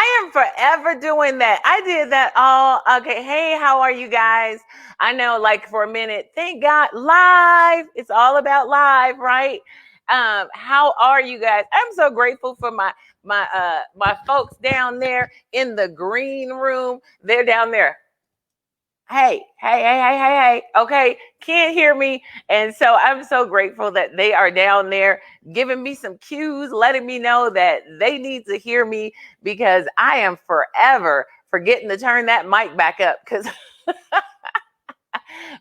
I am forever doing that. I did that all. Okay. Hey, how are you guys? I know, like, for a minute, thank God, live. It's all about live, right? How are you guys? I'm so grateful for my folks down there in the green room. They're down there. Hey. Okay, can't hear me. And so I'm so grateful that they are down there giving me some cues, letting me know that they need to hear me, because I am forever forgetting to turn that mic back up. Because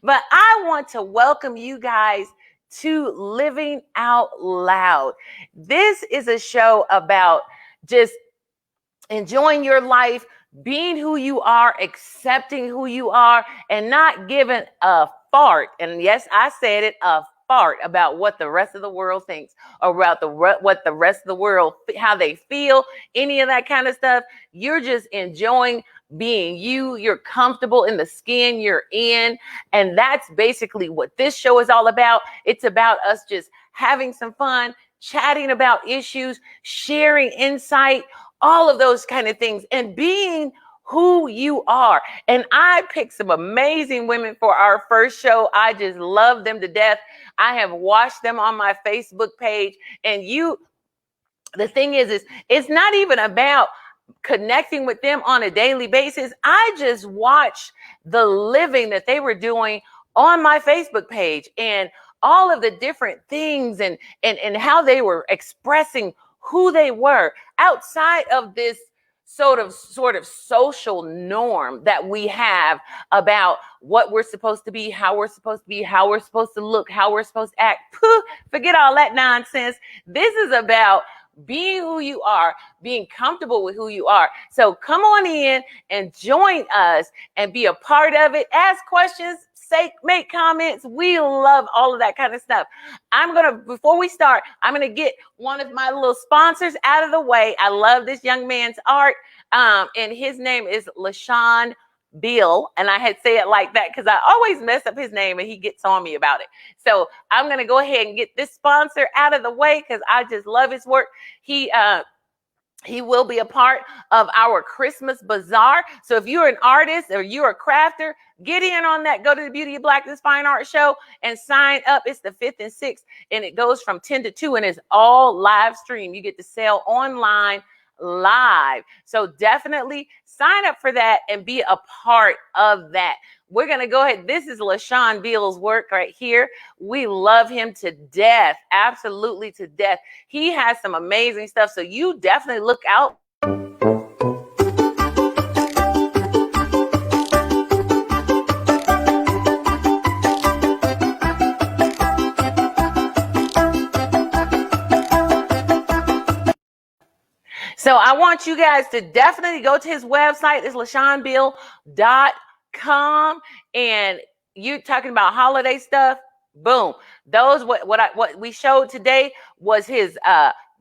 but I want to welcome you guys to Living Out Loud. This is a show about just enjoying your life, being who you are, accepting who you are, and not giving a fart. And yes, I said it, a fart about what the rest of the world thinks, or about what the rest of the world, how they feel, any of that kind of stuff. You're just enjoying being you. You're comfortable in the skin you're in. And that's basically what this show is all about. It's about us just having some fun, chatting about issues, sharing insight, all of those kind of things, and being who you are. And I picked some amazing women for our first show. I just love them to death. I have watched them on my Facebook page. And the thing is it's not even about connecting with them on a daily basis. I just watched the living that they were doing on my Facebook page, and all of the different things, and how they were expressing who they were outside of this sort of social norm that we have about what we're supposed to be, how we're supposed to be, how we're supposed to look, how we're supposed to act. Forget all that nonsense. This is about being who you are, being comfortable with who you are. So come on in and join us and be a part of it. Ask questions, make comments. We love all of that kind of stuff. Before we start, I'm going to get one of my little sponsors out of the way. I love this young man's art. And his name is Lawson Bill. And I had say it like that because I always mess up his name and he gets on me about it. So I'm going to go ahead and get this sponsor out of the way because I just love his work. He will be a part of our Christmas bazaar. So if you're an artist or you're a crafter, get in on that. Go to the Beauty of Blackness Fine Art Show and sign up. It's the 5th and 6th, and it goes from 10 to 2, and it's all live stream. You get to sell online live. So definitely sign up for that and be a part of that. We're going to go ahead. This is Lawson Beal's work right here. We love him to death. Absolutely to death. He has some amazing stuff. So you definitely look out. So I want you guys to definitely go to his website. It's LawsonBill.com. And you talking about holiday stuff, boom. Those what we showed today was his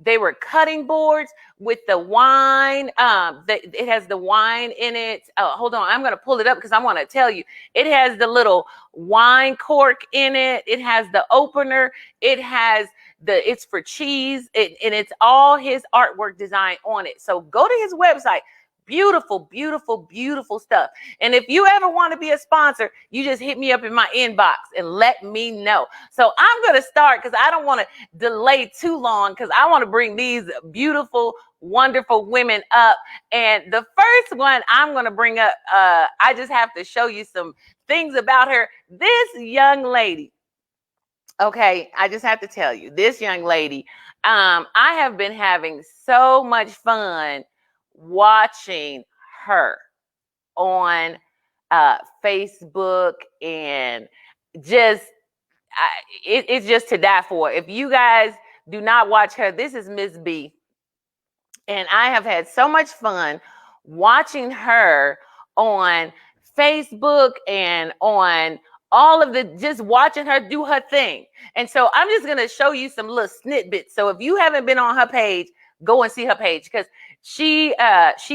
they were cutting boards with the wine. It has the wine in it. Hold on, I'm gonna pull it up because I want to tell you. It has the little wine cork in it. It has the opener. It has it's for cheese. And it's all his artwork design on it. So go to his website. Beautiful, beautiful, beautiful stuff. And if you ever want to be a sponsor, you just hit me up in my inbox and let me know. So I'm going to start because I don't want to delay too long because I want to bring these beautiful, wonderful women up. And the first one I'm going to bring up, I just have to show you some things about her. This young lady. Okay, I just have to tell you, this young lady, I have been having so much fun watching her on Facebook, and just it's just to die for. If you guys do not watch her, this is Miss B, and I have had so much fun watching her on Facebook and on all of just watching her do her thing. And so I'm just going to show you some little snippets. So if you haven't been on her page, go and see her page, because she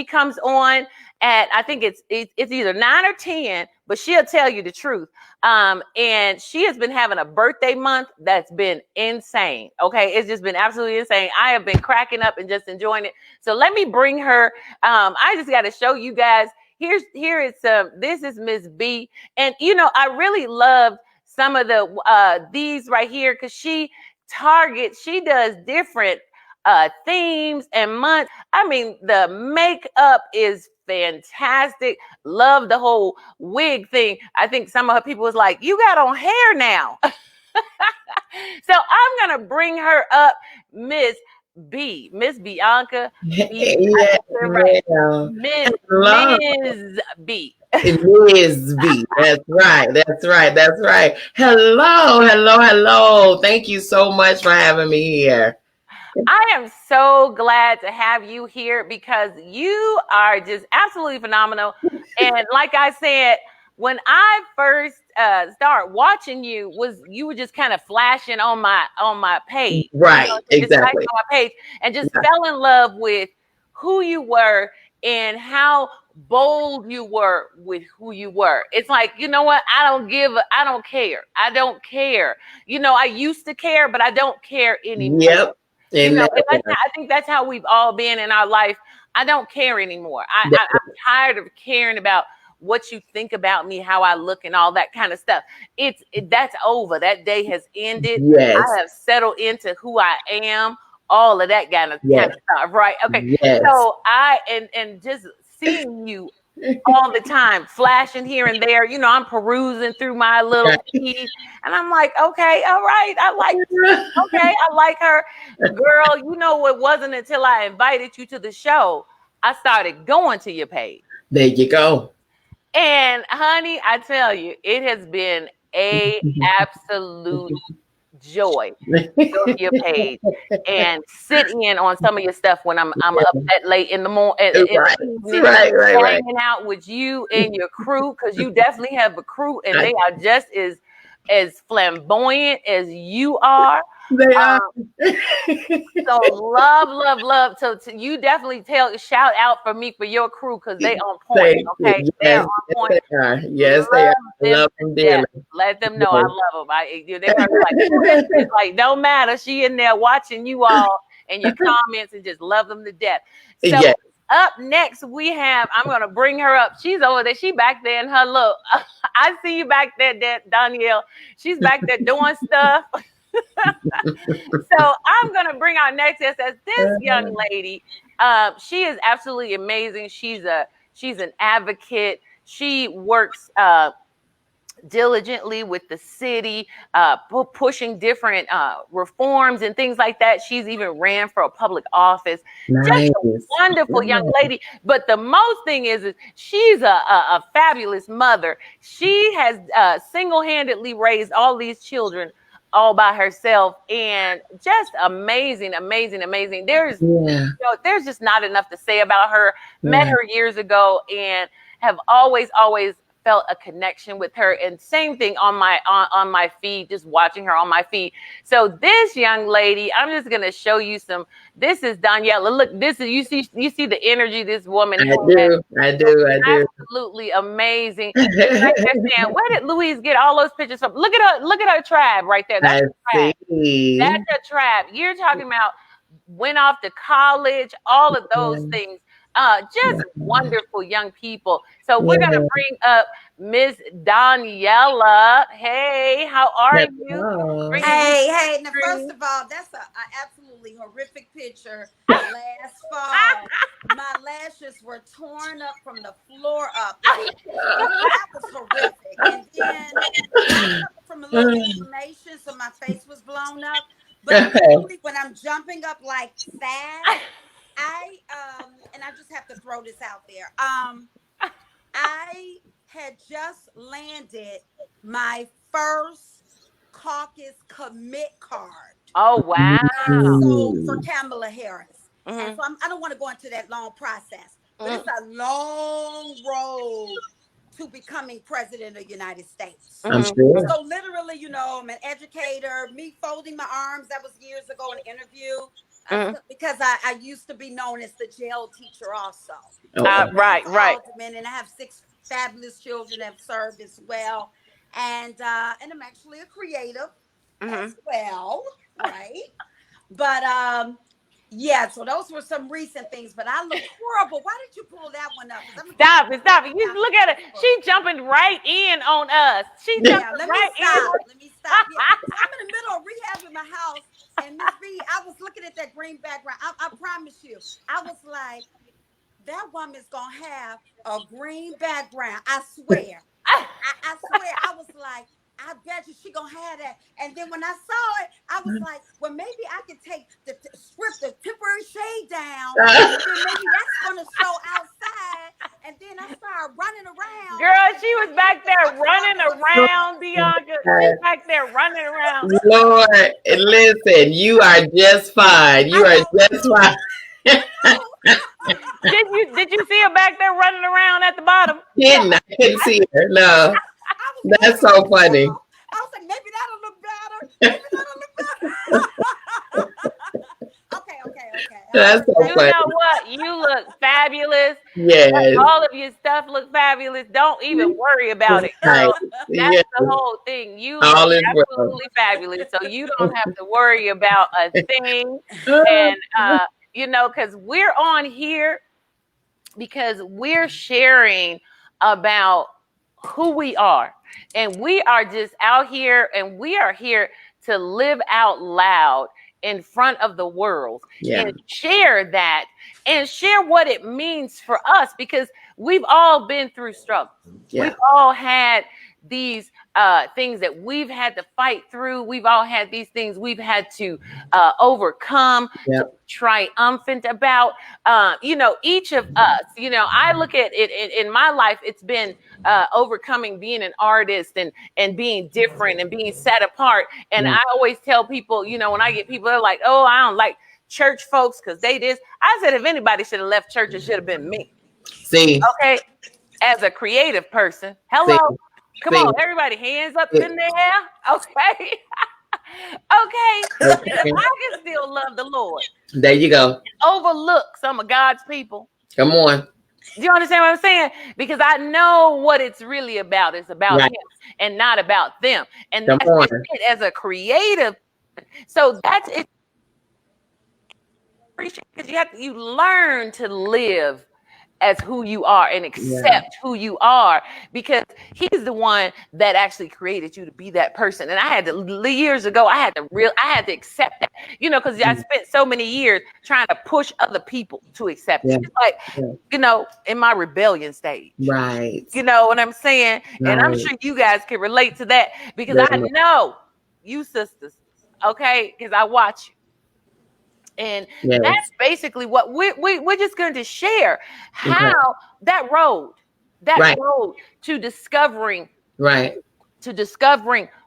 comes on at, I think it's either 9 or 10, but she'll tell you the truth. And she has been having a birthday month that's been insane. Okay, it's just been absolutely insane. I have been cracking up and just enjoying it. So let me bring her. I just got to show you guys. Here is this is Miss B, and I really loved some of the these right here because she does different themes and months. I mean, the makeup is fantastic. Love the whole wig thing. I think some of her people was like, you got on hair now. So I'm gonna bring her up, Miss Bianca B. Yeah, Right. yeah. Miss Hello. Ms. B. It is B. That's right. That's right. That's right. Hello, hello, hello. Thank you so much for having me here. I am so glad to have you here because you are just absolutely phenomenal. And like I said, when I first started watching you, you were just kind of flashing on my page, Right. just flashing Exactly. on my page, and just Yeah. fell in love with who you were and how bold you were with who you were. It's like, you know what? I don't care. I don't care. I used to care, but I don't care anymore. Yep. And And I think that's how we've all been in our life. I don't care anymore. I'm tired of caring about what you think about me, how I look, and all that kind of stuff. That's over. That day has ended. yes. I have settled into who I am. All of that kind of Yes. stuff, right? Okay. Yes. So and just seeing you all the time, flashing here and there. I'm perusing through my little feed, and I'm like, okay, all right, I like her. Girl, it wasn't until I invited you to the show, I started going to your page. There you go. And honey, I tell you, it has been a absolute joy to go to your page and sit in on some of your stuff when I'm up that late in the morning, Right. Right. hanging out with you and your crew, because you definitely have a crew and they are just as flamboyant as you are. They are. So love. So you definitely shout out for me for your crew because they on point. Okay, Yes, they're on point. they are. Yes, they are. Love them dearly. Let them know I love them. They probably like, who is this? Like, don't matter. She in there watching you all and your comments and just love them to death. So Yes. up next I'm gonna bring her up. She's over there. She back there in her look. I see you back there, Donielle. She's back there doing stuff. So I'm gonna bring our next guest as this young lady. She is absolutely amazing. She's an advocate. She works diligently with the city, pushing different reforms and things like that. She's even ran for a public office. Nice. Just a wonderful young lady. But the most thing is she's a fabulous mother. She has single-handedly raised all these children all by herself, and just amazing. There's just not enough to say about her. Met her years ago and have always felt a connection with her, and same thing on my feed, just watching her on my feed. So this young lady, I'm just gonna show you this is Donielle. Look, you see the energy this woman has. I do. Absolutely amazing. Like they're saying, where did Louise get all those pictures from? Look at her tribe right there. That's a tribe. That's a tribe. You're talking about went off to college, all of those things. Just wonderful young people. So we're gonna bring up Miss Donielle. Hey, how are you? Hey. Now, first of all, that's a absolutely horrific picture. Last fall, my lashes were torn up from the floor up. That was horrific. And then from a little inflammation, so my face was blown up. But when I'm jumping up like that, and I just have to throw this out there. I had just landed my first caucus commit card. Oh wow! So for Kamala Harris, and so I don't want to go into that long process, but it's a long road to becoming president of the United States. I'm sure. So literally, I'm an educator. Me folding my arms, that was years ago in an interview. Because I used to be known as the jail teacher also. Right. And I have fabulous children have served as well. And I'm actually a creative as well, right? But yeah, so those were some recent things, but I look horrible. Why did you pull that one up? Stop it, stop it. You look at it. She jumping right in on us. She jumping right in. Let me stop. Yeah. So I'm in the middle of rehabbing my house, and Miss B, I was looking at that green background. I promise you, I was like, that woman's gonna have a green background. I swear. I swear. I was like, I bet you she gonna have that. And then when I saw it, I was like, well, maybe I could take strip the temporary shade down, and then maybe that's gonna show outside. And then I started running around. Girl, she was back there running around, Bianca. She's back there running around. Lord, listen, you are just fine. You are just fine. Did you see her back there running around at the bottom? I couldn't see her. No. That's so funny. I was like, maybe that'll look better. Maybe that'll look better. Okay. That's so funny. You know what? You look fabulous. Yes. All of your stuff look fabulous. Don't even worry about it, girl. That's the whole thing. You look absolutely fabulous. So you don't have to worry about a thing. And because we're on here because we're sharing about who we are. And we are just out here, and we are here to live out loud in front of the world and share that and share what it means for us, because we've all been through struggle. We've all had these things that we've had to fight through. We've all had these things we've had to overcome, to triumphant about. Each of us, I look at it in my life, it's been overcoming being an artist and being different and being set apart. And I always tell people, when I get people, they're like, oh, I don't like church folks because they this. I said, if anybody should have left church, it should have been me. See. Okay. As a creative person. Hello. See. Come on, everybody, hands up in there. Okay. Okay. I can still love the Lord. There you go. Overlook some of God's people. Come on. Do you understand what I'm saying? Because I know what it's really about. It's about Him and not about them. And that's it as a creative. So that's it. Because you learn to live as who you are and accept who you are, because He's the one that actually created you to be that person. And I had to, years ago, I had to accept that, because I spent so many years trying to push other people to accept it. It's like, in my rebellion stage. Right. You know what I'm saying? Right. And I'm sure you guys can relate to that, because I know you sisters, okay? Because I watch you. And that's basically what we're just going to share, how that road to discovering,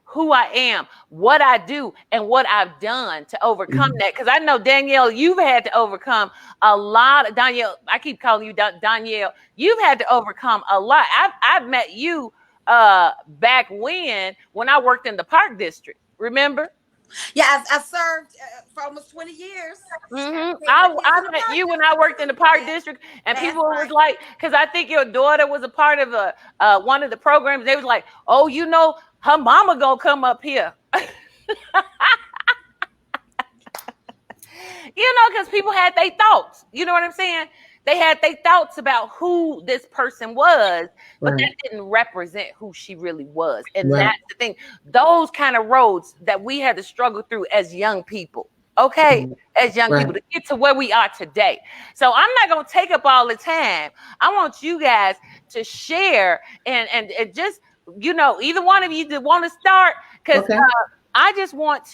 who I am, what I do, and what I've done to overcome that. Because I know, Donielle, you've had to overcome a lot. Donielle, I keep calling you Donielle. You've had to overcome a lot. I've met you back when I worked in the Park District. Remember? Yeah, I served for almost 20 years. I met you when I worked in the Park District, and people was like, because I think your daughter was a part of one of the programs. They was like, oh, her mama gonna come up here. Because people had their thoughts. You know what I'm saying? They had their thoughts about who this person was, but that didn't represent who she really was. And that's the thing. Those kind of roads that we had to struggle through as young people, as young people, to get to where we are today. So I'm not going to take up all the time. I want you guys to share and just, either one of you that want to start, because we just want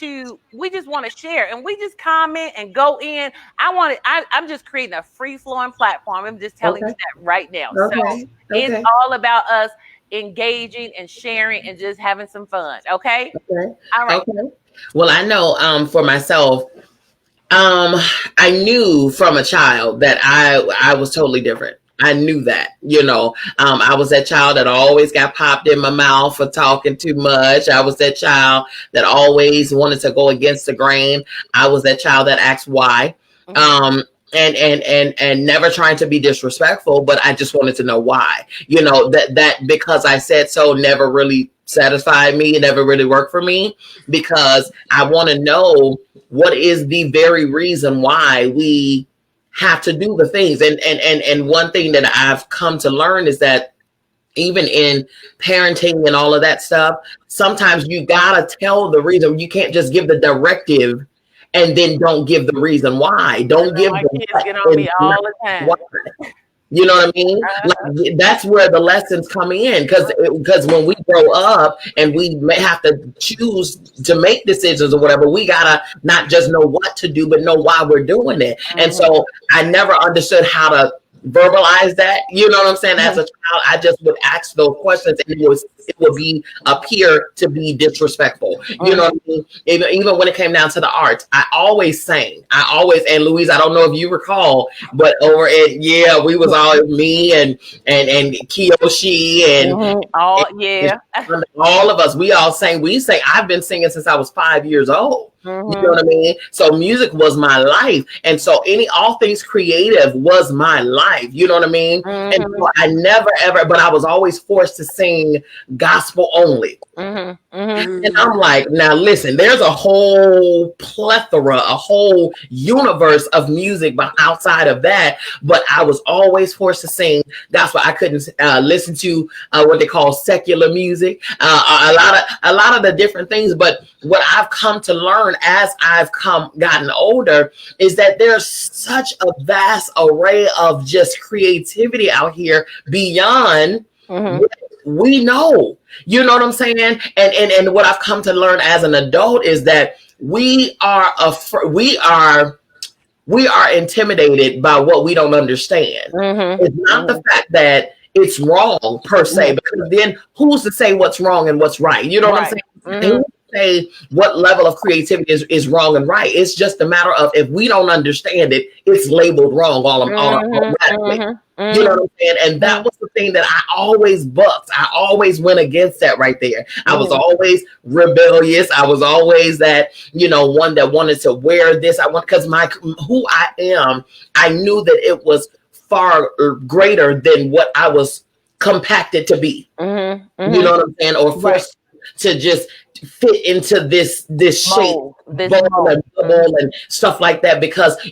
to share, and we just comment and go in. I'm just creating a free flowing platform. I'm just telling you that right now. So it's all about us engaging and sharing and just having some fun. Okay. All right. Okay. Well, I know, for myself, I knew from a child that I was totally different. I knew that, I was that child that always got popped in my mouth for talking too much. I was that child that always wanted to go against the grain. I was that child that asked why. and never trying to be disrespectful, but I just wanted to know why. That because I said so never really satisfied me. It never really worked for me, because I want to know what is the very reason why we have to do the things. And one thing that I've come to learn is that even in parenting and all of that stuff, sometimes you gotta tell the reason. You can't just give the directive and then don't give the reason why. Don't give my the kids get on me all the time. why. You know what I mean? Like, that's where the lessons come in, because when we grow up and we may have to choose to make decisions or whatever, we gotta not just know what to do, but know why we're doing it. And so I never understood how to verbalize that. You know what I'm saying? As a child, I just would ask those questions, and it would appear to be disrespectful. You know what I mean? Even when it came down to the arts, I always sang. And Louise, I don't know if you recall, but over at we was all me and Kiyoshi and all of us. We all sang. We sang. I've been singing since I was 5 years old. You know what I mean? So music was my life. And so all things creative was my life. You know what I mean? And so I never, ever, but I was always forced to sing gospel only. And I'm like, now listen, there's a whole plethora, a whole universe of music outside of that. But I was always forced to sing gospel. I couldn't listen to what they call secular music, a lot of the different things. But what I've come to learn as I've gotten older is that there's such a vast array of just creativity out here beyond what we know. You know what I'm saying? And what I've come to learn as an adult is that we are intimidated by what we don't understand. It's not the fact that it's wrong per se, because then who's to say what's wrong and what's right? You know what I'm saying? Say what level of creativity is wrong and right. It's just a matter of, if we don't understand it, it's labeled wrong automatically. You know what I'm saying? And that was the thing that I always bucked. I always went against that right there. I was always rebellious. I was always that, one that wanted to wear this. Because who I am, I knew that it was far greater than what I was compacted to be. You know what I'm saying? Or forced to just fit into this shape, and stuff like that, because I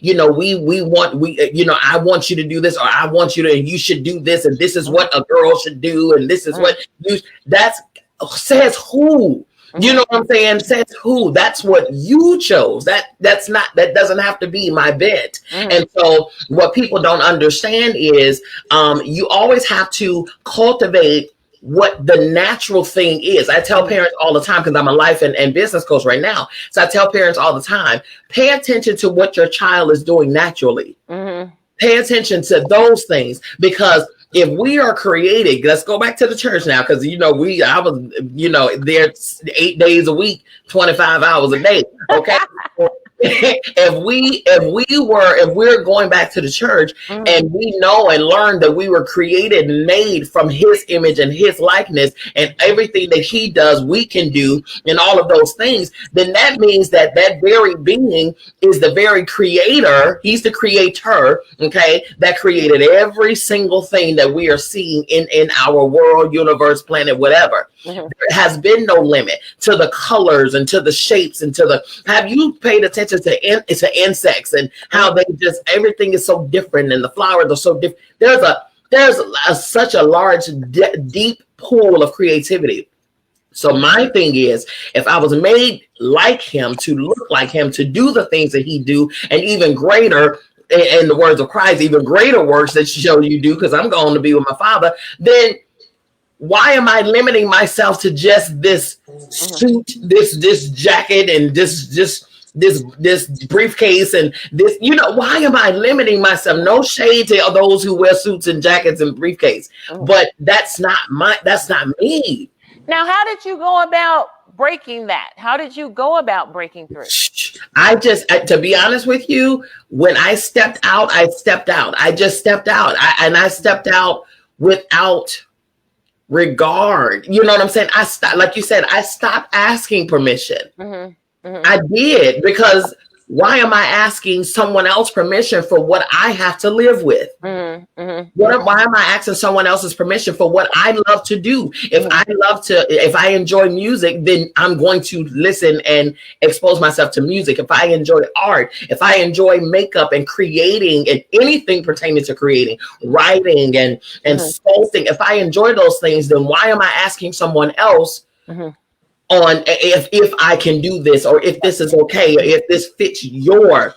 want you to do this, or I want you to, and you should do this, and this is what a girl should do, and this is what says who. You know what I'm saying? Says who? That's what you chose. That doesn't have to be my bent. And so what people don't understand is you always have to cultivate what the natural thing is. I tell parents all the time, because I'm a life and business coach right now. So I tell parents all the time, pay attention to what your child is doing naturally. Pay attention to those things, because if we are created, let's go back to the church now, because I was there 8 days a week, 25 hours a day. Okay. If we're going back to the church and we know and learn that we were created and made from his image and his likeness, and everything that he does we can do, and all of those things, then that means that very being is the very creator. He's the creator, okay, that created every single thing that we are seeing in our world, universe, planet, whatever. There has been no limit to the colors and to the shapes and to the. Have you paid attention to insects and how they just, everything is so different, and the flowers are so different? There's such a large, deep pool of creativity. So my thing is, if I was made like him, to look like him, to do the things that he do, and even greater, in the words of Christ, even greater works that show you do, because I'm going to be with my Father, then why am I limiting myself to just this suit, this jacket, and this briefcase, and this, why am I limiting myself? No shade to those who wear suits and jackets and briefcase, but that's not me. Now, how did you go about breaking that? How did you go about breaking through? To be honest with you, when I stepped out, I stepped out. I just stepped out. I stepped out without regard. You know what I'm saying? I stopped, like you said, I stopped asking permission. I did, because why am I asking someone else permission for what I have to live with? Why am I asking someone else's permission for what I love to do? If I enjoy music, then I'm going to listen and expose myself to music. If I enjoy art, if I enjoy makeup and creating and anything pertaining to creating, writing and sculpting, if I enjoy those things, then why am I asking someone else on if I can do this, or if this is okay, or if this fits your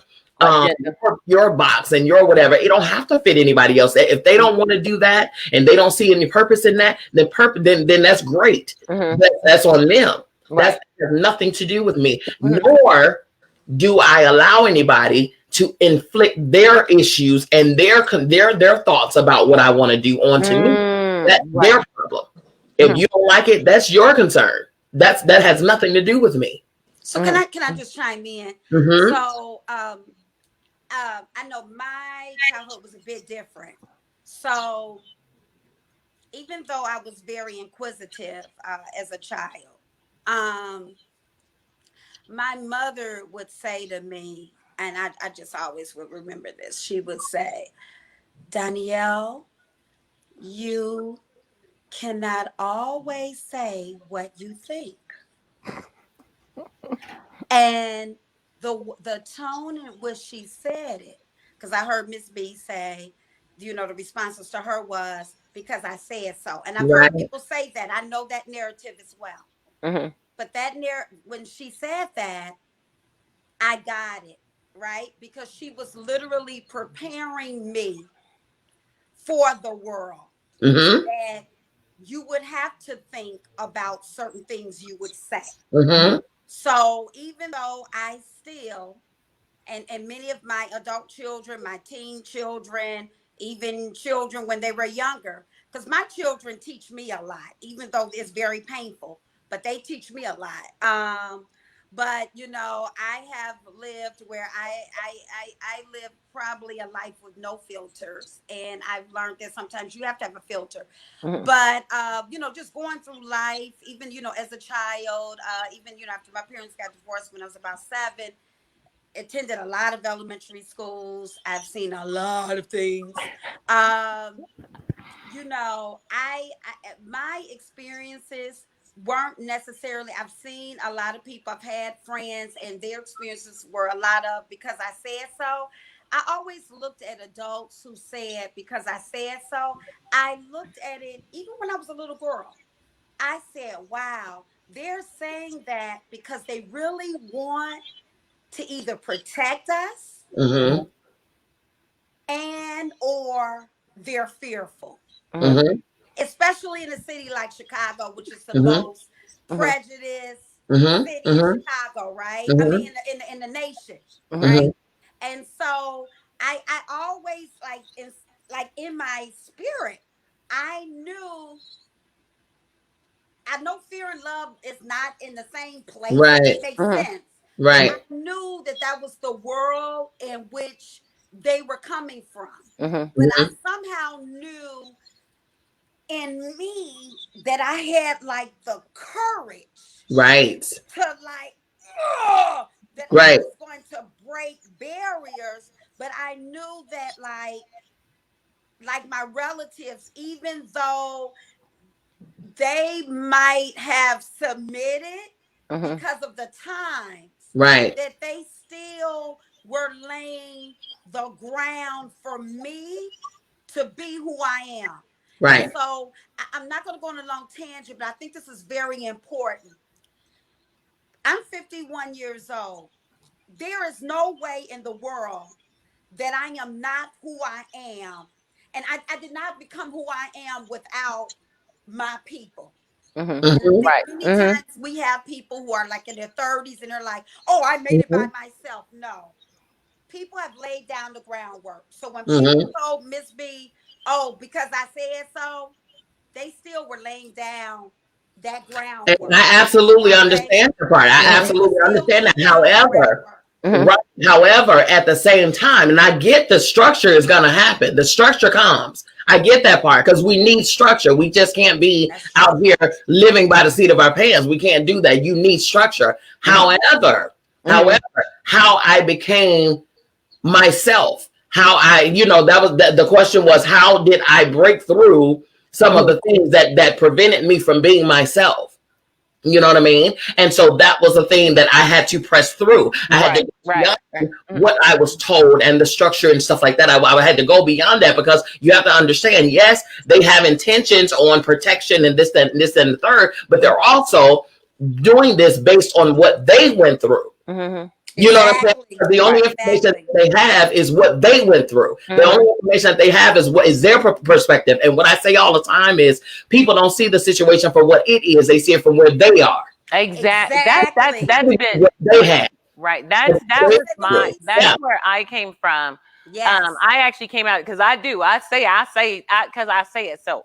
box and your whatever? It don't have to fit anybody else. If they don't want to do that and they don't see any purpose in that, then that's great. That's on them. Right. That has nothing to do with me. Nor do I allow anybody to inflict their issues and their thoughts about what I want to do onto me. That's their problem. If you don't like it, that's your concern. That has nothing to do with me. So can I just chime in? So I know my childhood was a bit different. So even though I was very inquisitive as a child, my mother would say to me, and I just always would remember this. She would say, Donielle, you cannot always say what you think. And the tone in which she said it, because I heard Miss B say, the responses to her was, because I said so. And I've heard people say that. I know that narrative as well. But that when she said that, I got it, right? Because she was literally preparing me for the world. That you would have to think about certain things you would say. So even though I still, and many of my adult children, my teen children, even children when they were younger, because my children teach me a lot, even though it's very painful, but they teach me a lot. But I have lived where I live probably a life with no filters, and I've learned that sometimes you have to have a filter. But just going through life, even as a child, even after my parents got divorced when I was about 7, attended a lot of elementary schools. I've seen a lot of things. My experiences weren't necessarily, I've seen a lot of people, I've had friends, and their experiences were a lot of because I said so. I always looked at adults who said because I said so. I looked at it even when I was a little girl. I said, wow, they're saying that because they really want to either protect us and or they're fearful. Especially in a city like Chicago, which is the most prejudiced city in Chicago, right? I mean, in the nation, right? And so I always in my spirit, I know fear and love is not in the same place. Right. It makes sense. Right. And I knew that was the world in which they were coming from. But I somehow knew in me that I had the courage, right, to that I was going to break barriers. But I knew that like my relatives, even though they might have submitted because of the times, that they still were laying the ground for me to be who I am. Right. And so I'm not going to go on a long tangent, but I think this is very important. I'm 51 years old. There is no way in the world that I am not who I am. And I did not become who I am without my people. Right. Many times we have people who are in their 30s and they're like, oh, I made it by myself. No. People have laid down the groundwork. So when people told Miss B, oh, because I said so, they still were laying down that groundwork. And I absolutely understand the part. I absolutely understand that. However, at the same time, and I get the structure is going to happen. The structure comes. I get that part because we need structure. We just can't be out here living by the seat of our pants. We can't do that. You need structure. However, how I became myself. How I, that was the question was, how did I break through some of the things that prevented me from being myself? You know what I mean? And so that was a thing that I had to press through. I had to go beyond what I was told and the structure and stuff like that. I had to go beyond that, because you have to understand, yes, they have intentions on protection and this, and this, and the third, but they're also doing this based on what they went through. You know what I'm saying? The only information they have is what they went through. The only information that they have is what is their perspective. And what I say all the time is, people don't see the situation for what it is; they see it from where they are. Exactly. That's been what they have. Right. That's where I came from. Yes. I actually came out because I say because I say it so.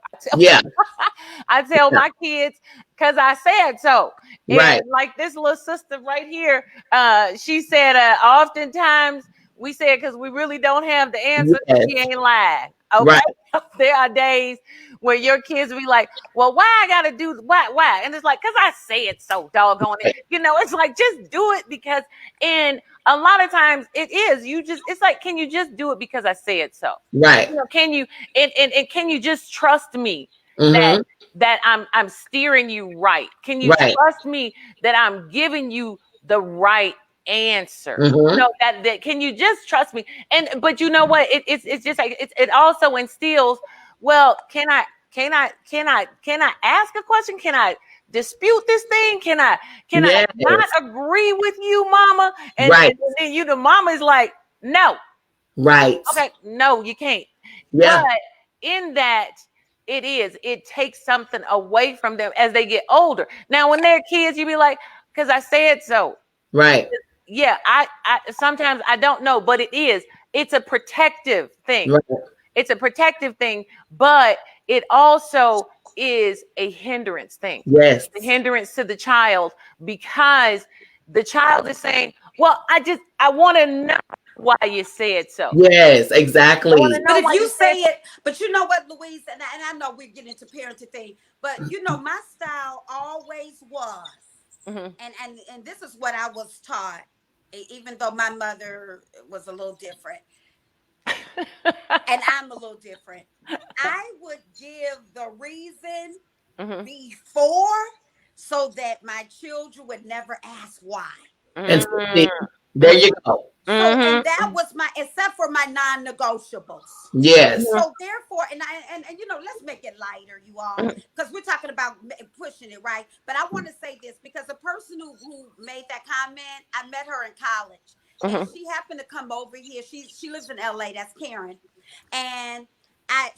I tell my kids because I said so. And like this little sister right here, she said, oftentimes we say it because we really don't have the answer. She ain't lying. Okay. There are days where your kids will be like, well, why I gotta do why? And it's like, because I say it so, doggone it. It's like, just do it because, and a lot of times it is, it's like, can you just do it because I say it so? Right. Can you, and can you just trust me that I'm steering you right? Can you trust me that I'm giving you the right answer? That can you just trust me? But you know what? It's just like it also instills, well, can I ask a question? Can I dispute this thing? Can I not agree with you, mama? And then the mama is like, no. Right. Okay, no, you can't. Yeah. But in that, it takes something away from them as they get older. Now, when they're kids, you be like, because I said so. Right. Yeah, I sometimes I don't know, but it's a protective thing. Right. It's a protective thing, but it also is a hindrance thing. Yes. It's a hindrance to the child, because the child is saying, well, I want to know why you said so. Yes, exactly. But if you say it, but you know what, Louise, and I know we're getting into parenting thing, but my style always was, and this is what I was taught, even though my mother was a little different. And I'm a little different. I would give the reason before, so that my children would never ask why. And there you go. So, and that was except for my non-negotiables. Yes. So therefore, and let's make it lighter, you all, because we're talking about pushing it, right? But I want to say this, because the person who made that comment, I met her in college. And she happened to come over here. She lives in LA. That's Karen. And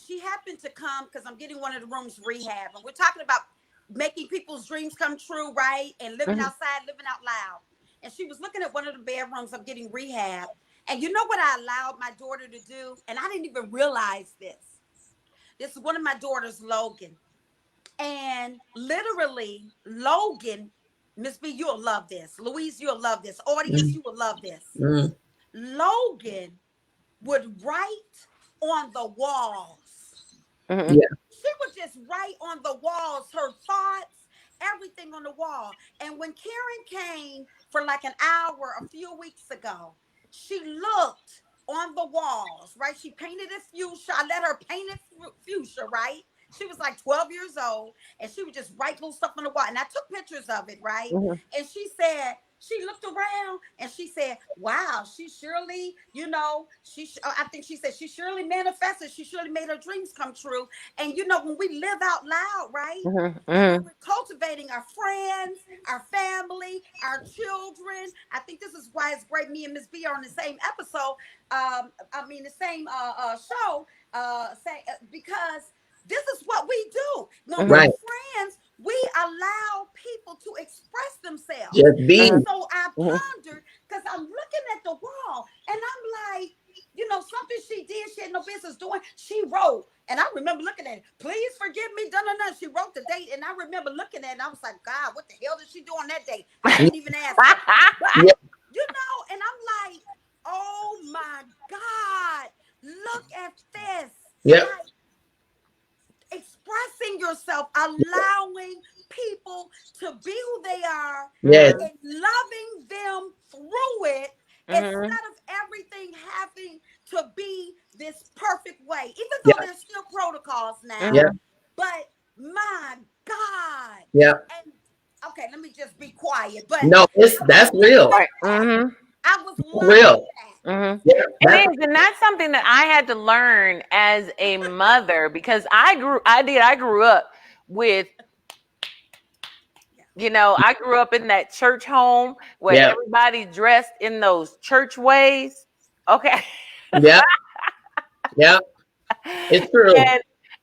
she happened to come because I'm getting one of the rooms rehab. And we're talking about making people's dreams come true, right? And living outside, living out loud. And she was looking at one of the bedrooms I'm getting rehab. And you know what I allowed my daughter to do? And I didn't even realize this. This is one of my daughters, Logan. And literally, Logan, Miss B, you'll love this. Louise, you'll love this. Audience, you will love this. Logan would write on the walls. Yeah. She would just write on the walls her thoughts, everything on the wall. And when Karen came for like an hour a few weeks ago, she looked on the walls, right? She painted it fuchsia. I let her paint it fuchsia, right? She was like 12 years old, and she would just write little stuff on the wall. And I took pictures of it, right? And she said, she looked around and she said, wow, she surely, I think she said she surely manifested. She surely made her dreams come true. And, when we live out loud, right? We're cultivating our friends, our family, our children. I think this is why it's great me and Miss B are on the same episode. The same show, because this is what we do. When we're friends, we allow people to express themselves. Just be. So I pondered, because I'm looking at the wall, and I'm like, something she did, she had no business doing. She wrote, and I remember looking at it. Please forgive me, She wrote the date, and I remember looking at it, and I was like, God, what the hell did she do on that date? I didn't even ask her. But, and I'm like, oh my God, look at this. Yep. Like, expressing yourself, allowing people to be who they are, yes. and loving them through it, Instead Mm-hmm. of everything having to be this perfect way, even though Yeah. there's still protocols now, Yeah. but my God. Yeah. And okay, let me just be quiet. But No, that's real. Right. Mm-hmm. I was learning Real. that. Mm-hmm. Yeah. It is, and that's something that I had to learn as a mother because I grew up with, I grew up in that church home where Yeah. everybody dressed in those church ways. Okay. Yeah. Yeah. It's true.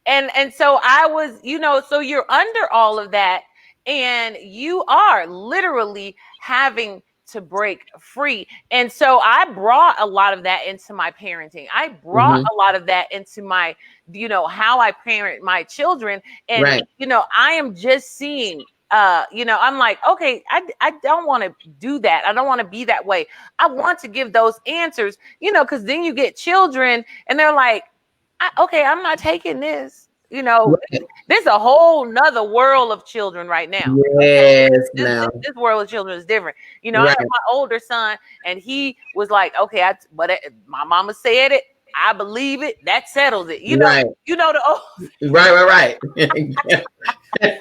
and and so I was, so you're under all of that, and you are literally having to break free. And so I brought a lot of that into my parenting. I brought Mm-hmm. a lot of that into my, how I parent my children. And Right. I am just seeing, I'm like, okay, I don't want to do that. I don't want to be that way. I want to give those answers, because then you get children and they're like, okay, I'm not taking this. Right. There's a whole nother world of children right now. Okay, Yes. this Now. this world of children is different. I Right. have my older son, and he was like, okay, my mama said it. I believe it. That settles it. Right. The old. Right.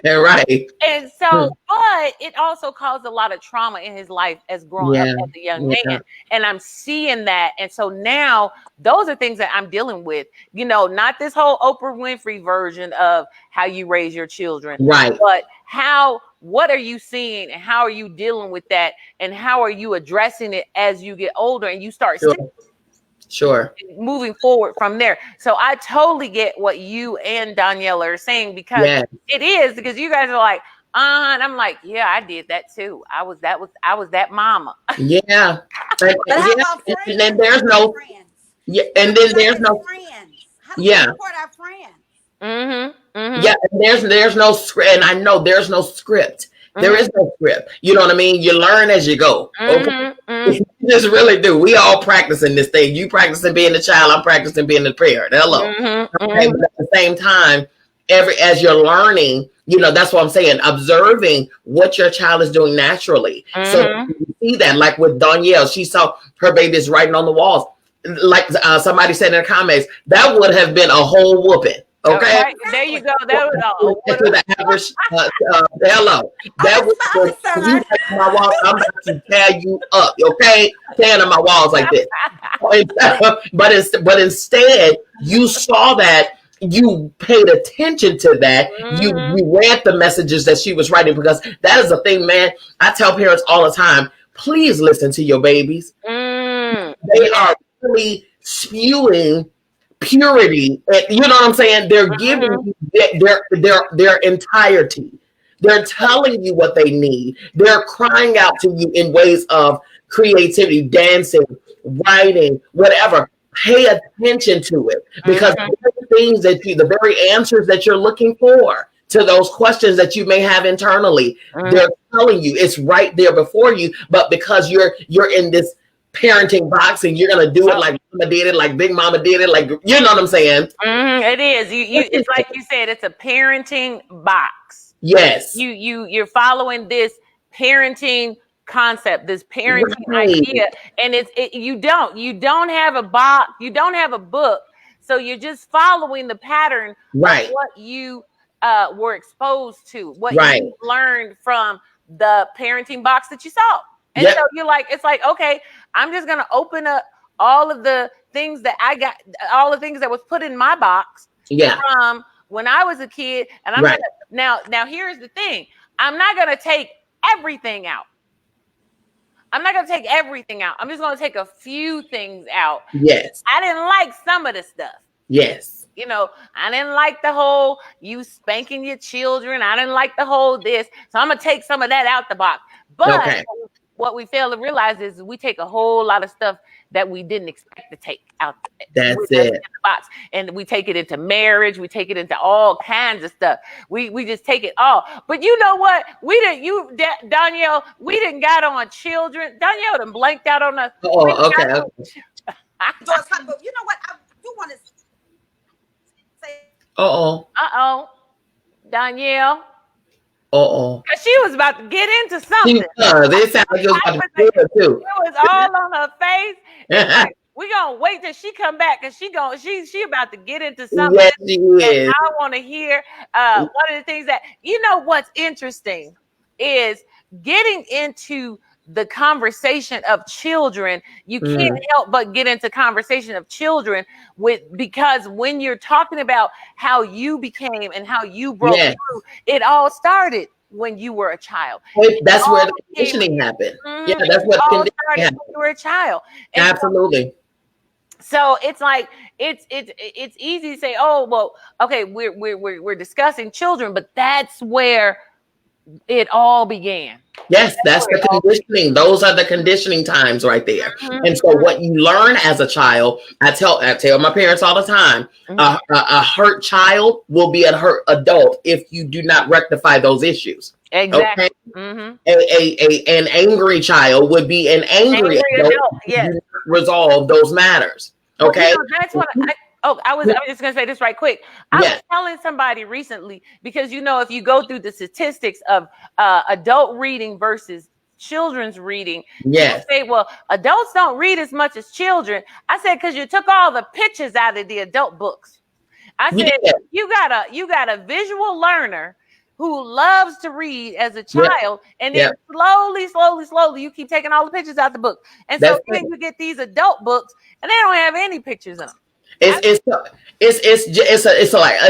Right. And so, but it also caused a lot of trauma in his life as growing up Yeah. as a young Yeah. man. And I'm seeing that. And so now those are things that I'm dealing with, not this whole Oprah Winfrey version of how you raise your children, Right. but what are you seeing and how are you dealing with that? And how are you addressing it as you get older and you start Sure. moving forward from there? So I totally get what you and Donielle are saying, because Yeah. it is, because you guys are like, and I'm like, yeah, I did that too. I was that mama. Yeah. But how Yeah. about friends? And then there's no. Friends? Yeah. And then there's no. Friends. How do we Yeah. support our friends? Mm-hmm. Mm-hmm. Yeah. And there's no script, and I know there's no script. There is no script. You know what I mean? You learn as you go. Okay. Mm-hmm. You just really do. We all practicing this thing. You practicing being a child. I'm practicing being a parent. Hello. Mm-hmm. Okay, but at the same time, as you're learning, that's what I'm saying. Observing what your child is doing naturally. So you see that, like with Donielle, she saw her babies writing on the walls. Like somebody said in the comments, that would have been a whole whooping. Okay. There you go. That was To the average, hello. That was you on my walls. I'm about to tear you up. Okay, tearing on my walls like this. But instead, you saw that. You paid attention to that. You read the messages that she was writing, because that is the thing, man. I tell parents all the time, please listen to your babies. They are really spewing purity. You know what I'm saying? They're giving you their entirety. They're telling you what they need. They're crying out to you in ways of creativity, dancing, writing, whatever. Pay attention to it, because the things the very answers that you're looking for to those questions that you may have internally, they're telling you it's right there before you. But because you're in this parenting box and you're gonna do it like mama did it, like big mama did it, like, you know what I'm saying? It is. It's like you said, it's a parenting box. Yes. You're following this parenting concept, this parenting idea, and you don't have a box, you don't have a book, so you're just following the pattern of what you were exposed to, what you learned from the parenting box that you saw. And so it's like, okay, I'm just going to open up all of the things that I got, all the things that was put in my box from when I was a kid. And I'm now here's the thing. I'm not going to take everything out. I'm not going to take everything out. I'm just going to take a few things out. Yes. I didn't like some of the stuff. Yes. I didn't like the whole you spanking your children. I didn't like the whole this. So I'm going to take some of that out the box. But what we fail to realize is we take a whole lot of stuff that we didn't expect to take out. That's it. In it. the box. And we take it into marriage. We take it into all kinds of stuff. We just take it all. But you know what? Donielle, we didn't got on children. Donielle done blanked out on us. Oh, okay. But you know what? I do want to say. Donielle. Cause she was about to get into She something. was. It sounded like it was about to be good too. It was all on her face. It's like, we gonna wait till she come back because she about to get into something. Yes, she And is. I want to hear one of the things that what's interesting is getting into the conversation of children. You can't help but get into conversation of children because when you're talking about how you became and how you broke through, it all started when you were a child. That's where the conditioning happened. Yeah, that's what all conditioning started happened. when you were a child. And absolutely. So it's like it's easy to say, oh well, okay, we're discussing children, but that's where it all began. Yes, that's the conditioning. Those are the conditioning times right there. And so what you learn as a child, I tell my parents all the time, a hurt child will be a hurt adult if you do not rectify those issues. Exactly. Okay? An angry child would be an angry adult if you resolve those matters. Okay. Well, that's what I was just gonna say this right quick. I was telling somebody recently because if you go through the statistics of adult reading versus children's reading, you say, well, adults don't read as much as children. I said, because you took all the pictures out of the adult books. I said, you got a visual learner who loves to read as a child, and then slowly, you keep taking all the pictures out the book. And so then you get these adult books, and they don't have any pictures in them. It's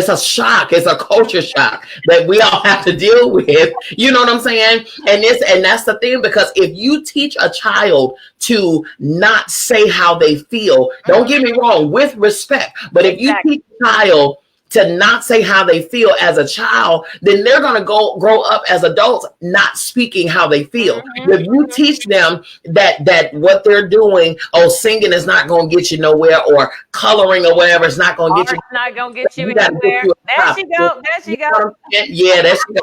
a shock. It's a culture shock that we all have to deal with. You know what I'm saying? And that's the thing, because if you teach a child to not say how they feel, don't get me wrong, with respect, but if you teach a child to not say how they feel as a child, then they're going to grow up as adults not speaking how they feel. If you teach them that what they're doing, singing is not going to get you nowhere, or coloring or whatever is not going to get you. Not going to get you anywhere. There she go. Yeah, there she go.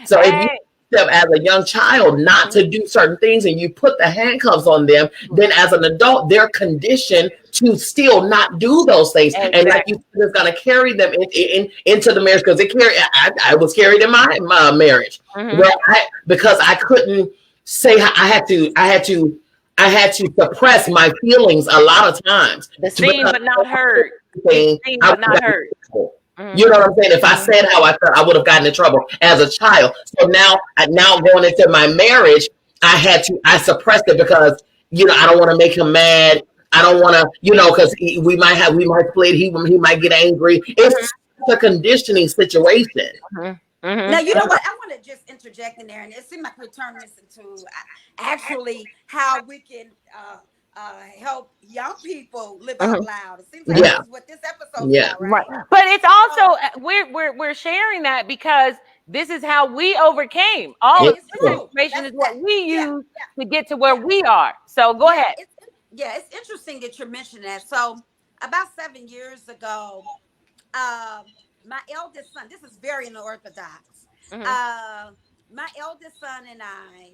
So if you them as a young child not to do certain things and you put the handcuffs on them, then as an adult they're conditioned to not do those things. And like you said, it's going to carry them into the marriage, because I was carried in my marriage where because I couldn't say I had to suppress my feelings a lot of times. Seen but not heard. Seen but not heard. You know what I'm saying? If I said how I felt, I would have gotten in trouble as a child. So now going into my marriage, I suppressed it because, I don't want to make him mad. I don't want to, because we might split. He might get angry. It's a conditioning situation. Now, you know what? I want to just interject in there, and it seems like we're turning this into actually how we can help young people live out loud. It seems like that's what this episode is about, right? But it's also we're sharing that because this is how we overcame. All this information is what we use to get to where we are. So go ahead. It's interesting that you're mentioning that. So about 7 years ago, my eldest son, this is very unorthodox. My eldest son and I.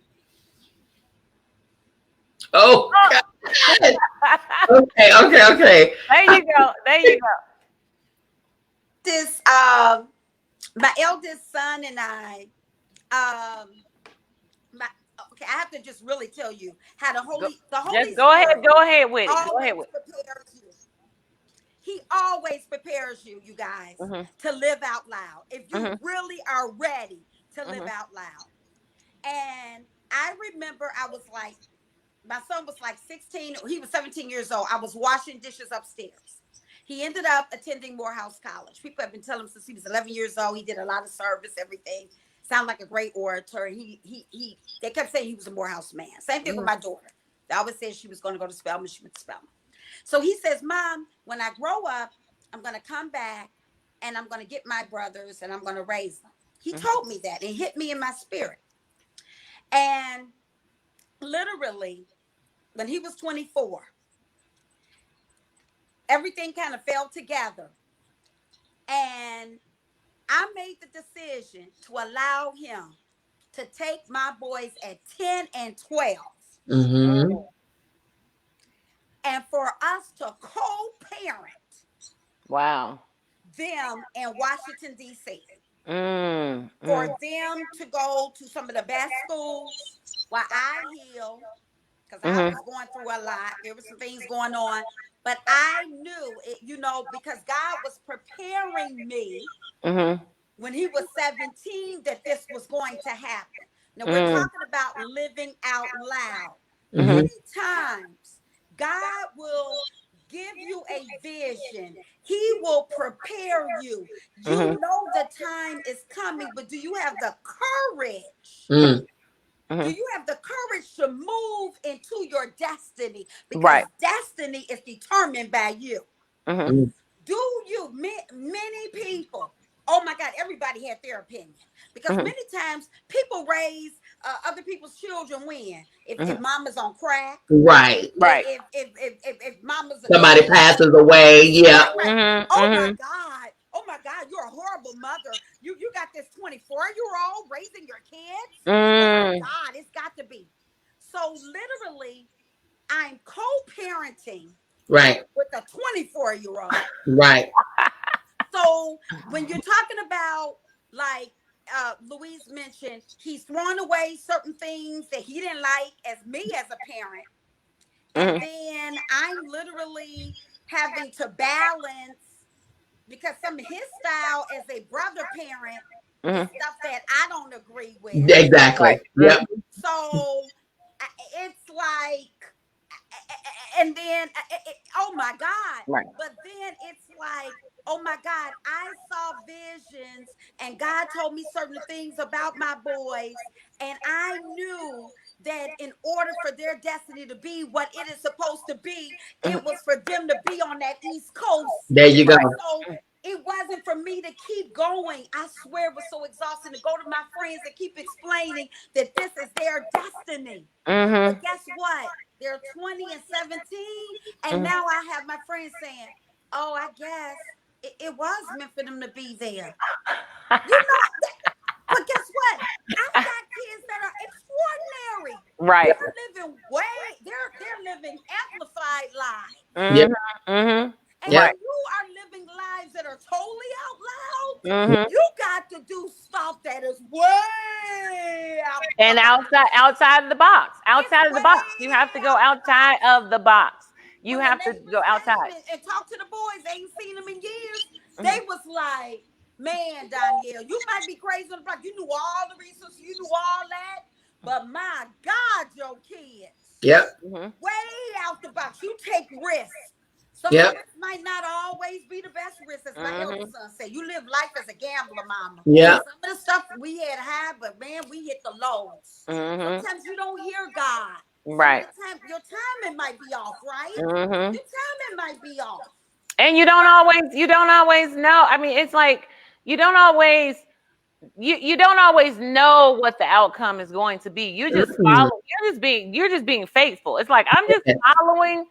Oh, okay. There you go. This my eldest son and I, I have to just really tell you how the Holy Go ahead with it. He always prepares you, you guys, to live out loud. If you really are ready to live out loud. And I remember my son was like 16. He was 17 years old. I was washing dishes upstairs. He ended up attending Morehouse College. People have been telling him since he was 11 years old. He did a lot of service, everything. Sounded like a great orator. They kept saying he was a Morehouse man. Same thing with my daughter. They always said she was going to go to Spelman. She went to Spelman. So he says, Mom, when I grow up, I'm going to come back and I'm going to get my brothers and I'm going to raise them. He told me that. It hit me in my spirit. And literally, when he was 24, everything kind of fell together. And I made the decision to allow him to take my boys at 10 and 12. And for us to co-parent them in Washington, D.C. for them to go to some of the best schools while I heal, because I was going through a lot. There were some things going on, but I knew it, because God was preparing me when he was 17 that this was going to happen. Now we're talking about living out loud. Many times God will give you a vision. He will prepare you. You know the time is coming, but do you have the courage? Do you have the courage to move into your destiny? Because destiny is determined by you. Do you? Many people, oh my God, everybody had their opinion. Because many times people raise other people's children when? If mama's on crack. Right. If mama's somebody passes away. Yeah. Right. Oh my God. Oh my God, you're a horrible mother. You got this 24-year-old raising your kids. Oh my God, it's got to be. So literally, I'm co-parenting with a 24-year-old. Right. So when you're talking about, like Louise mentioned, he's thrown away certain things that he didn't like as me as a parent. And then I'm literally having to balance, because some of his style as a brother parent is stuff that I don't agree with. Exactly. Yep. So it's like, and then, oh my God. But then it's like, oh my God, I saw visions and God told me certain things about my boys. And I knew that in order for their destiny to be what it is supposed to be, it was for them to be on that East Coast. There you go. So it wasn't for me to keep going. I swear it was so exhausting to go to my friends and keep explaining that this is their destiny. But guess what? They're 20 and 17. And now I have my friends saying, oh, I guess it was meant for them to be there. But guess what? I've got kids that are extraordinary. Right. They're living amplified lives. And when you are living lives that are totally out loud, you got to do stuff that is way out. And outside of the box. Outside of the box. You have to go outside of the box. You have to go outside. And talk to the boys. They ain't seen them in years. They was like, man, Donielle, you might be crazy on the block. You knew all the resources. You knew all that. But my God, your kids. Way out the box. You take risks. Some of this might not always be the best risk, as my eldest son said. You live life as a gambler, mama. Some of the stuff we had high, but man, we hit the lows. Sometimes you don't hear God. Right. Your timing might be off, right? Your timing might be off. And you don't always know. I mean, it's like you don't always know what the outcome is going to be. You just follow. You're just being faithful. It's like I'm just following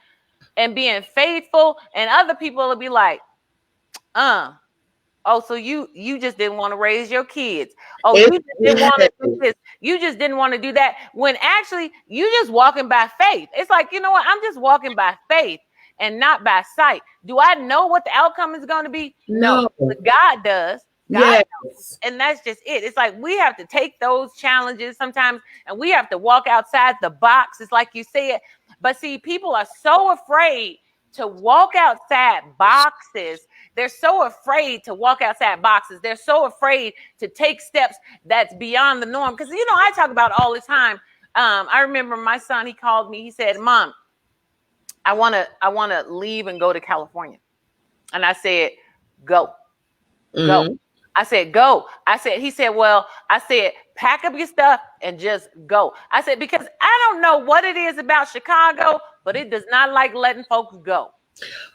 and being faithful, and other people will be like, oh, so you just didn't want to raise your kids. Oh, you just didn't want to do this. You just didn't want to do that. When actually you just walking by faith. It's like, you know what? I'm just walking by faith and not by sight. Do I know what the outcome is going to be? No. But God does. God knows. And that's just it. It's like we have to take those challenges sometimes, and we have to walk outside the box. It's like you said. But see, people are so afraid to walk outside boxes. They're so afraid to walk outside boxes. They're so afraid to take steps that's beyond the norm. Because, I talk about all the time. I remember my son, he called me. He said, Mom, I want to leave and go to California. And I said, go. Go. I said, go. He said, pack up your stuff and just go. I said, because I don't know what it is about Chicago, but it does not like letting folks go.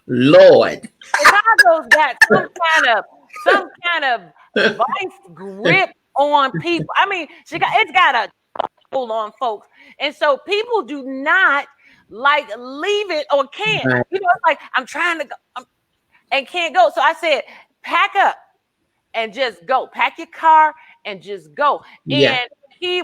Lord. Chicago's got some kind of vice grip on people. I mean, it's got a hold on folks. And so people do not like leave it or can't. Right. It's like, I'm trying to go and can't go. So I said, pack up and just go. Pack your car and just go. And he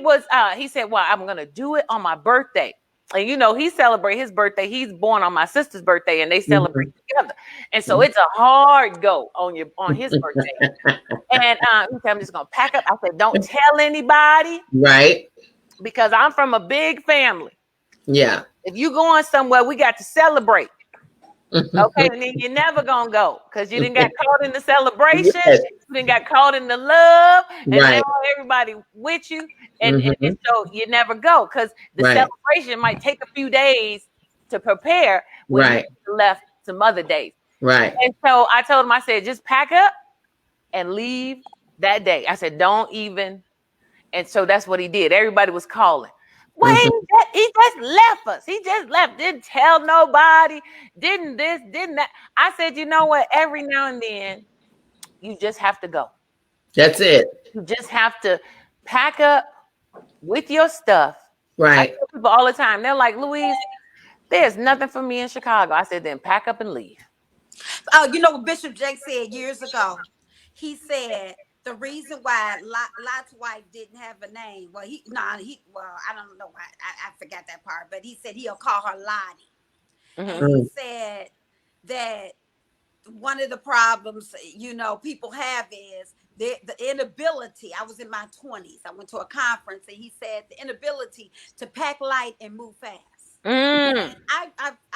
said, well, I'm going to do it on my birthday. And he celebrate his birthday. He's born on my sister's birthday, and they celebrate together. And so it's a hard go on his birthday. And he said, I'm just gonna pack up. I said, don't tell anybody. Right. Because I'm from a big family. Yeah. If you going somewhere, we got to celebrate. Okay, and then you're never gonna go because you didn't got caught in the celebration, Yes. you didn't got caught in the love, and Right. now everybody with you, and so you never go because the celebration might take a few days to prepare when you left some other days. Right. And so I told him, I said, just pack up and leave that day. I said, don't even. And so that's what he did. Everybody was calling. Well, he just left us. He just left. Didn't tell nobody. Didn't this, didn't that. I said, you know what? Every now and then, you just have to go. That's it. You just have to pack up with your stuff. Right. I tell people all the time. They're like, Louise, there's nothing for me in Chicago. I said, then pack up and leave. You know what Bishop Jake said years ago? He said, the reason why Lot's wife didn't have a name, I don't know why, I forgot that part, but he said he'll call her Lottie. And he said that one of the problems, people have is the inability. I was in my 20s. I went to a conference, and he said the inability to pack light and move fast. And I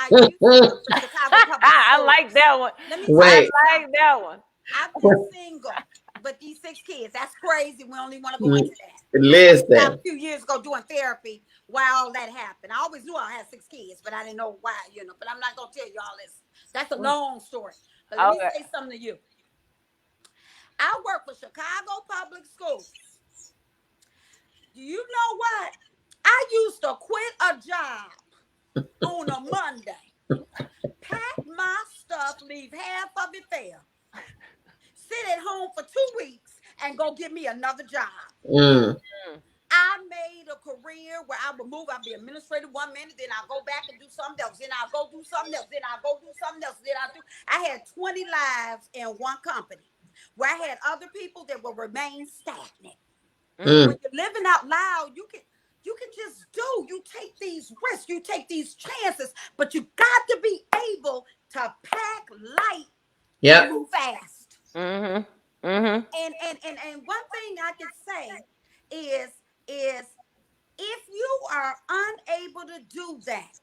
used to work for Chicago Public Schools. I like that one. Wait. I like that one. I've been single, but these 6 kids, that's crazy. We don't even want to go into that. Listen. A few years ago doing therapy, why all that happened. I always knew I had 6 kids, but I didn't know why, but I'm not going to tell you all this. That's a long story. But let me say something to you. I work for Chicago Public Schools. Do you know what? I used to quit a job on a Monday, pack my stuff, leave half of it there, sit at home for 2 weeks, and go get me another job. I made a career where I would move. I'd be administrative 1 minute, then I'll go back and do something else. Then I'll go do something else. Then I'll go do something else. I had 20 lives in one company where I had other people that will remain stagnant. When you're living out loud, you can just you take these risks, you take these chances, but you got to be able to pack light and move fast. And one thing I can say is if you are unable to do that,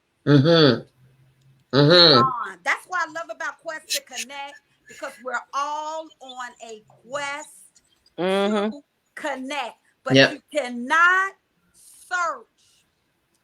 that's what I love about Quest to Connect, because we're all on a quest to connect. But you cannot search,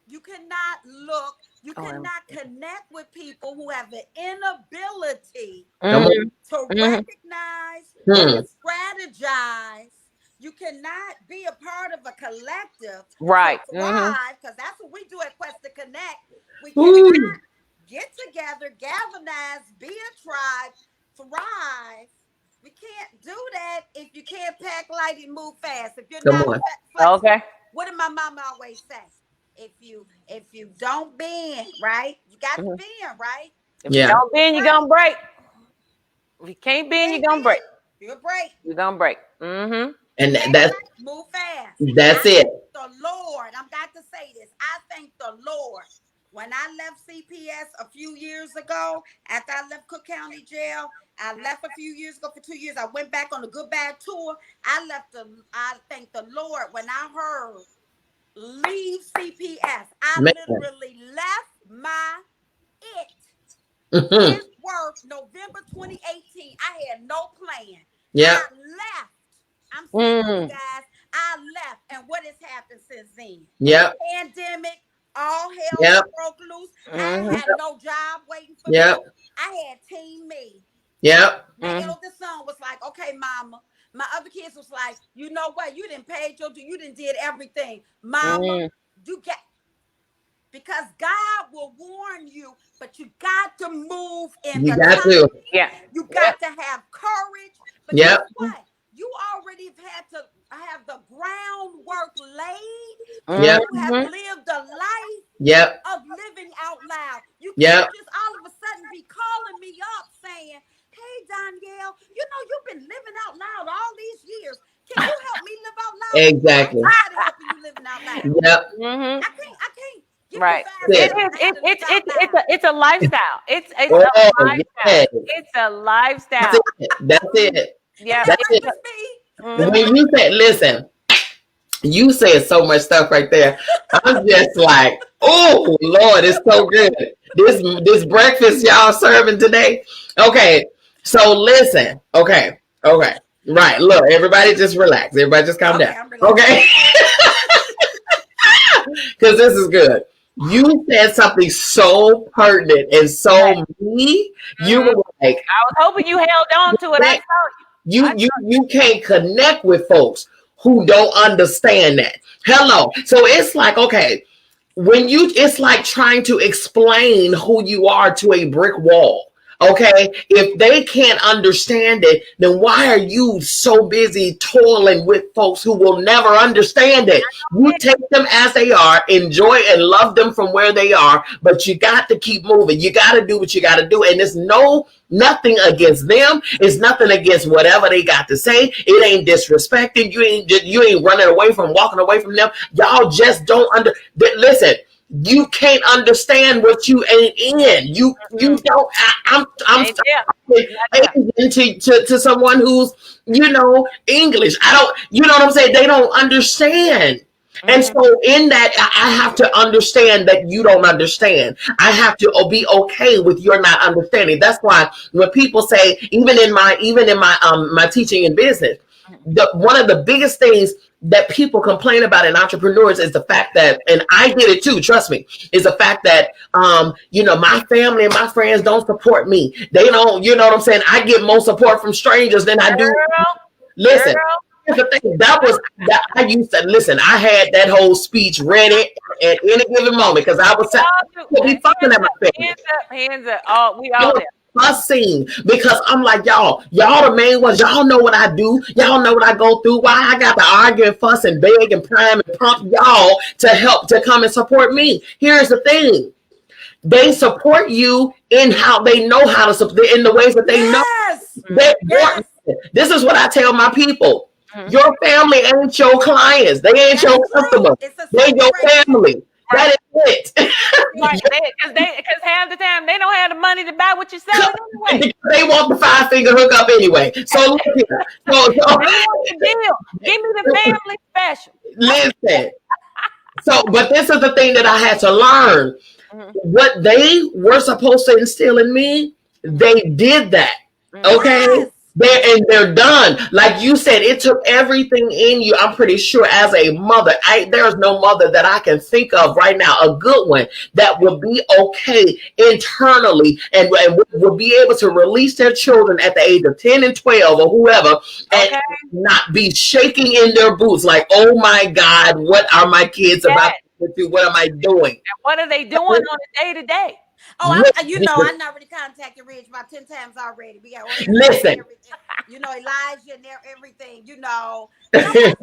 you cannot look, you cannot connect with people who have the inability to recognize, strategize. You cannot be a part of a collective, right? Because that's what we do at Quest to Connect. We cannot get together, galvanize, be a tribe, thrive. We can't do that if you can't pack light and move fast. If you're not flexible. What did my mama always say? If you don't bend, right? You got to bend, right? If you don't bend, you're gonna break. If you can't bend, you're gonna break. You're break. You're gonna break. And that's move fast. That's it. The Lord, I've got to say this. I thank the Lord. When I left CPS a few years ago, after I left Cook County Jail, I left a few years ago for 2 years. I went back on a goodbye tour. I thank the Lord when I heard leave CPS. I literally left my his work November 2018. I had no plan. I left. I'm saying, you guys, I left. And what has happened since then? Pandemic. All hell broke loose. I had no job waiting for me. I had Team Me. And eldest son was like, okay, mama. My other kids was like, you know what? You didn't pay your due. You didn't did everything. Mama, you got, because God will warn you, but you got to move in the time. You got to have courage. But guess what? You already have had to have the groundwork laid. You have lived a life of living out loud. You can't just all of a sudden be calling me up saying, hey, Donielle, you've been living out loud all these years. Can you help me live out loud? Exactly. I'm tired of helping you living out loud. I can't Right. Yeah. It's a lifestyle. It's a Oh, lifestyle. yes. It's a lifestyle. That's it. That's it. Yeah. That's it. Mhm. When you said, listen, you said so much stuff right there. I'm just like, oh Lord, it's so good. This breakfast y'all serving today. Okay, so listen. Okay, right. Look, everybody just relax. Everybody just calm down. Okay, because this is good. You said something so pertinent and so me. You were like, I was hoping you held on to it. I saw you. you can't connect with folks who don't understand that. Hello. So it's like, okay, it's like trying to explain who you are to a brick wall. Okay, if they can't understand it, then why are you so busy toiling with folks who will never understand it? You take them as they are, enjoy and love them from where they are, but you got to keep moving. You got to do what you got to do, and it's nothing against them. It's nothing against whatever they got to say. It ain't disrespecting. You ain't walking away from them. Y'all just don't listen. You can't understand what you ain't in. You don't. I'm to someone who's English. I don't. You know what I'm saying? They don't understand. And so in that, I have to understand that you don't understand. I have to be okay with your not understanding. That's why when people say, even in my my teaching in business, one of the biggest things that people complain about in entrepreneurs is the fact that, and I did it too, trust me, is the fact that my family and my friends don't support me. They don't, you know what I'm saying? I get more support from strangers than I do. Listen. Here's the thing, that I used to listen. I had that whole speech ready at any given moment because I was fucking at my family. Hands up. Oh, we all there. Fussing because I'm like, y'all the main ones. Y'all know what I do. Y'all know what I go through. Why I got to argue and fuss and beg and prime and prompt y'all to come and support me. Here's the thing. They support you in how they know how to support, in the ways that they know. This is what I tell my people. Your family ain't your clients. They ain't your customers. They're your family. That is it. Because half the time they don't have the money to buy what you're selling anyway. They want the 5-finger hookup anyway. So look here. Give me the family special. Listen. But this is the thing that I had to learn. What they were supposed to instill in me, they did that. Okay? They're done. Like you said, it took everything in you. I'm pretty sure as a mother, there's no mother that I can think of right now, a good one, that would be okay internally and would be able to release their children at the age of 10 and 12 or whoever and not be shaking in their boots like, oh my God, what are my kids about to do? What am I doing? And what are they doing on a day-to-day? Oh, I already contacted Ridge about 10 times already. We got listen. Elijah and everything, But I didn't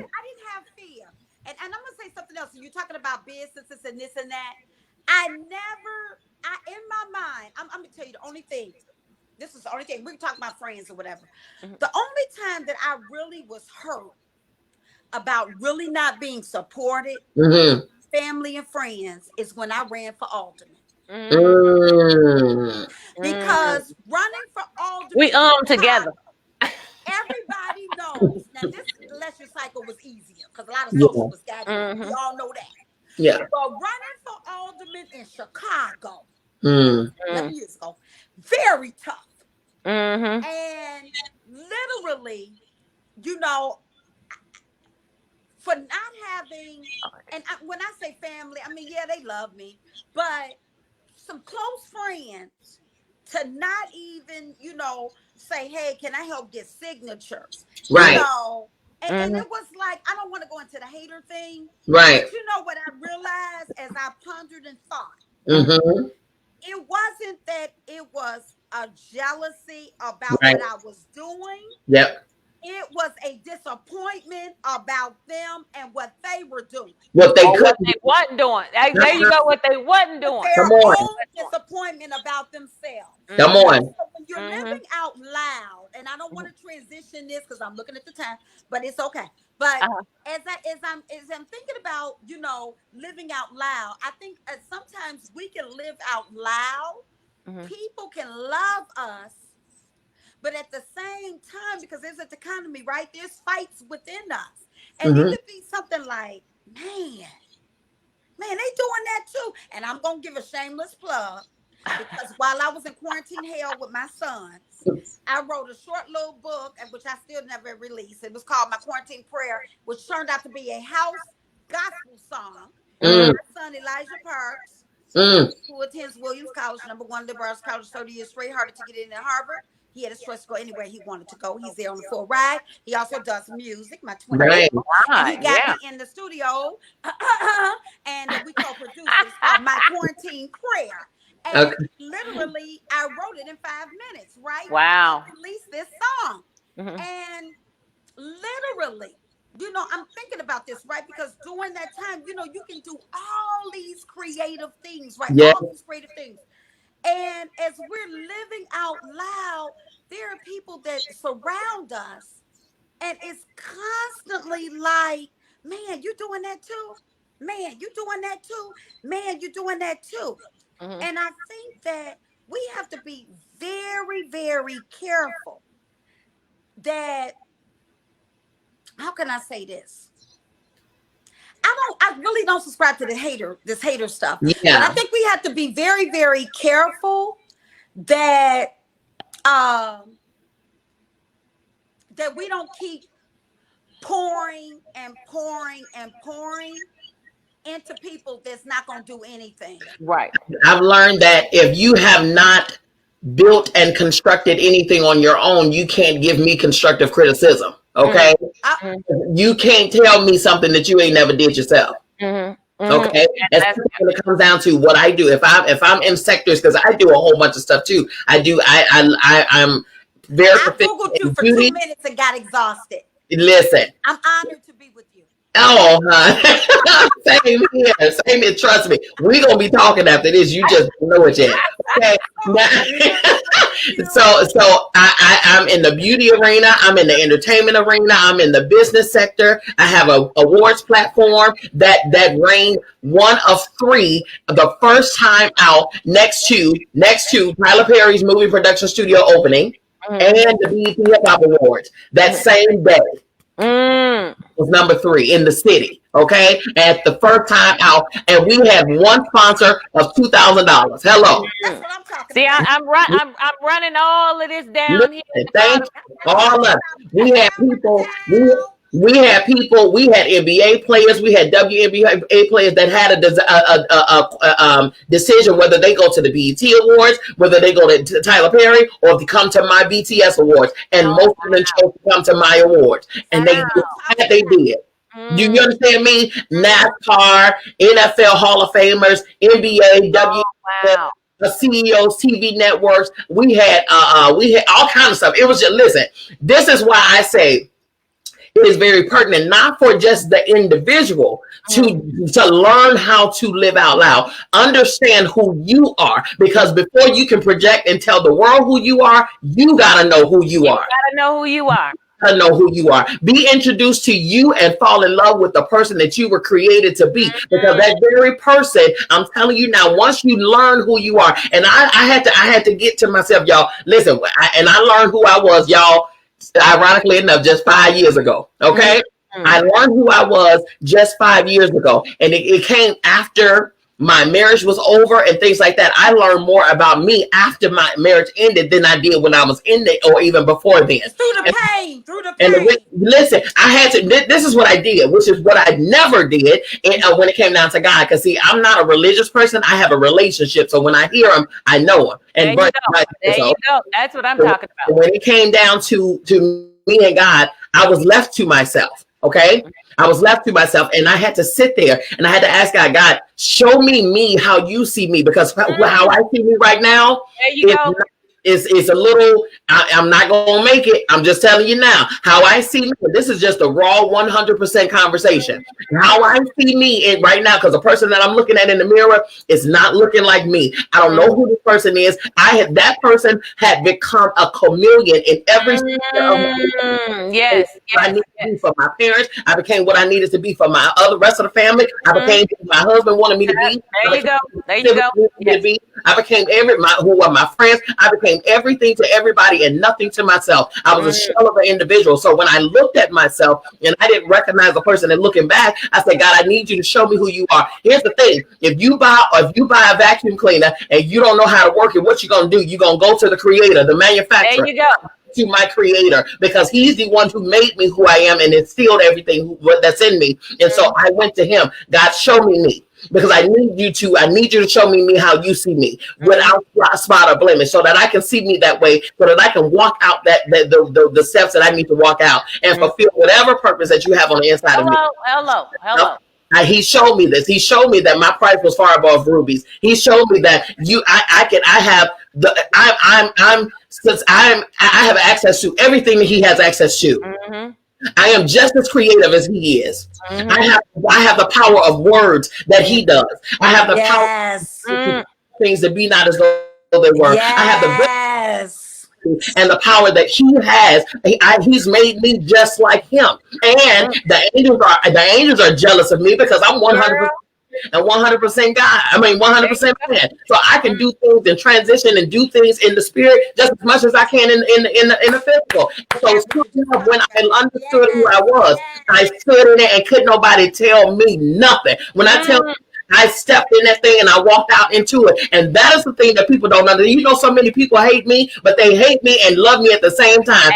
have fear. And I'm going to say something else. You're talking about businesses and this and that. In my mind, I'm going to tell you the only thing. This is the only thing. We can talk about friends or whatever. The only time that I really was hurt about really not being supported, family and friends, is when I ran for alderman. Because running for alderman, we together. Everybody knows. Now this election cycle was easier because a lot of socialists got in. We all know that. Yeah. But running for alderman in Chicago 11 years ago, very tough. And literally, for not having, and when I say family, I mean, yeah, they love me, but some close friends to not even, say, hey, can I help get signatures? Right. And it was like, I don't want to go into the hater thing. Right. But you know what I realized as I pondered and thought? It wasn't that it was a jealousy about what I was doing. Yep. It was a disappointment about them and what they were doing. What they wasn't doing. There you go, what they wasn't doing. Their own disappointment about themselves. Come on. So when you're living out loud, and I don't want to transition this because I'm looking at the time, but it's okay. But as I'm thinking about, living out loud, I think sometimes we can live out loud. People can love us, but at the same time, because there's a dichotomy, right? There's fights within us, and it could be something like, man, they doing that too. And I'm gonna give a shameless plug, because while I was in quarantine hell with my sons, I wrote a short little book, which I still never released. It was called My Quarantine Prayer, which turned out to be a house gospel song. My son Elijah Parks, who attends Williams College, #1 liberal arts college, 30 years straight, harder to get in at Harvard. He had a choice to go anywhere he wanted to go. He's there on the full ride. He also does music, my twin. Right. And he got me in the studio, and we co-produced this called My Quarantine Prayer. And literally, I wrote it in 5 minutes, right? Wow. I released this song. And literally, I'm thinking about this, right? Because during that time, you can do all these creative things, right? Yeah. All these creative things. And as we're living out loud, there are people that surround us, and it's constantly like, man, you doing that too? Man, you doing that too? Man, you doing that too? And I think that we have to be very, very careful that, how can I say this? I really don't subscribe to this hater stuff. Yeah. But I think we have to be very, very careful that that we don't keep pouring and pouring and pouring into people that's not going to do anything. Right. I've learned that if you have not built and constructed anything on your own, you can't give me constructive criticism. Okay. You can't tell me something that you ain't never did yourself. Okay. That's when it comes down to what I do. If I'm in sectors, because I do a whole bunch of stuff too. I'm very I Googled you for 2 minutes and got exhausted. Listen. I'm honored to be with you. Oh, same here. Same here. Trust me. We're going to be talking after this. You just don't know it yet. Okay. So I'm in the beauty arena. I'm in the entertainment arena. I'm in the business sector. I have a awards platform that reigned one of 3 the first time out next to Tyler Perry's movie production studio opening and the BET Hip Hop Awards that same day. Was number 3 in the city. Okay, at the first time out, and we had one sponsor of $2,000. Hello. That's what I'm talking See, about. I'm running all of this down here. Thank you. All of it. We had people. We had NBA players, we had WNBA players that had a decision whether they go to the BET Awards, whether they go to Tyler Perry, or to come to my BTS Awards. And most of them chose to come to my awards. And they did. Do you understand me? NASCAR, NFL Hall of Famers, NBA, WNBA. CEOs, TV networks. We had all kinds of stuff. It was just, listen, this is why I say it is very pertinent, not for just the individual to learn how to live out loud. Understand who you are, because before you can project and tell the world who you are, you got to know who you are. You got to know who you are. Know who you are. Be introduced to you and fall in love with the person that you were created to be. Because that very person, I'm telling you now, once you learn who you are, and I had to get to myself, y'all. Listen, I learned who I was, y'all. Ironically enough, just 5 years ago. Okay, I learned who I was just 5 years ago, and it came after my marriage was over and things like that. I learned more about me after my marriage ended than I did when I was in it, or even before then. Through the pain. Listen, I had to. This is what I did, which is what I never did. And when it came down to God, because see, I'm not a religious person. I have a relationship, so when I hear Him, I know Him. And there you go. That's what I'm talking about. When it came down to me and God, I was left to myself. Okay. I was left to myself, and I had to sit there and I had to ask God, show me how you see me, because how I see me right now It's a little, I'm not going to make it. I'm just telling you now how I see me. This is just a raw 100% conversation. How I see me right now, because the person that I'm looking at in the mirror is not looking like me. I don't know who this person is. That person had become a chameleon in every yes, I needed to be for my parents. I became what I needed to be for my rest of the family. I became who my husband wanted me to be. There you go. There you go. Yes. I became who were my friends. I became everything to everybody and nothing to myself. I was a shell of an individual. So when I looked at myself and I didn't recognize the person, and looking back, I said, God, I need you to show me who you are. Here's the thing: if you buy a vacuum cleaner and you don't know how to work it, what you gonna do? You gonna go to the creator, the manufacturer. There you go. To my creator, because he's the one who made me who I am and instilled everything that's in me. And so I went to him. God, show me, because I need you to show me how you see me without spot or blemish, so that I can see me that way, so that I can walk out the steps that I need to walk out and fulfill whatever purpose that you have on the inside of me. Hello. He showed me this. He showed me that my price was far above rubies. He showed me that I have access to everything that he has access to. I am just as creative as he is. I have the power of words that he does. I have the power of things that be not as though they were. I have the and the power that he has. He's made me just like him. And the angels are jealous of me, because I'm 100% and 100% God. I mean 100% man. So I can do things and transition and do things in the spirit just as much as I can in the physical. So when I understood who I was, I stood in it and couldn't nobody tell me nothing. When I tell I stepped in that thing and I walked out into it. And that is the thing that people don't understand. You know, so many people hate me, but they hate me and love me at the same time.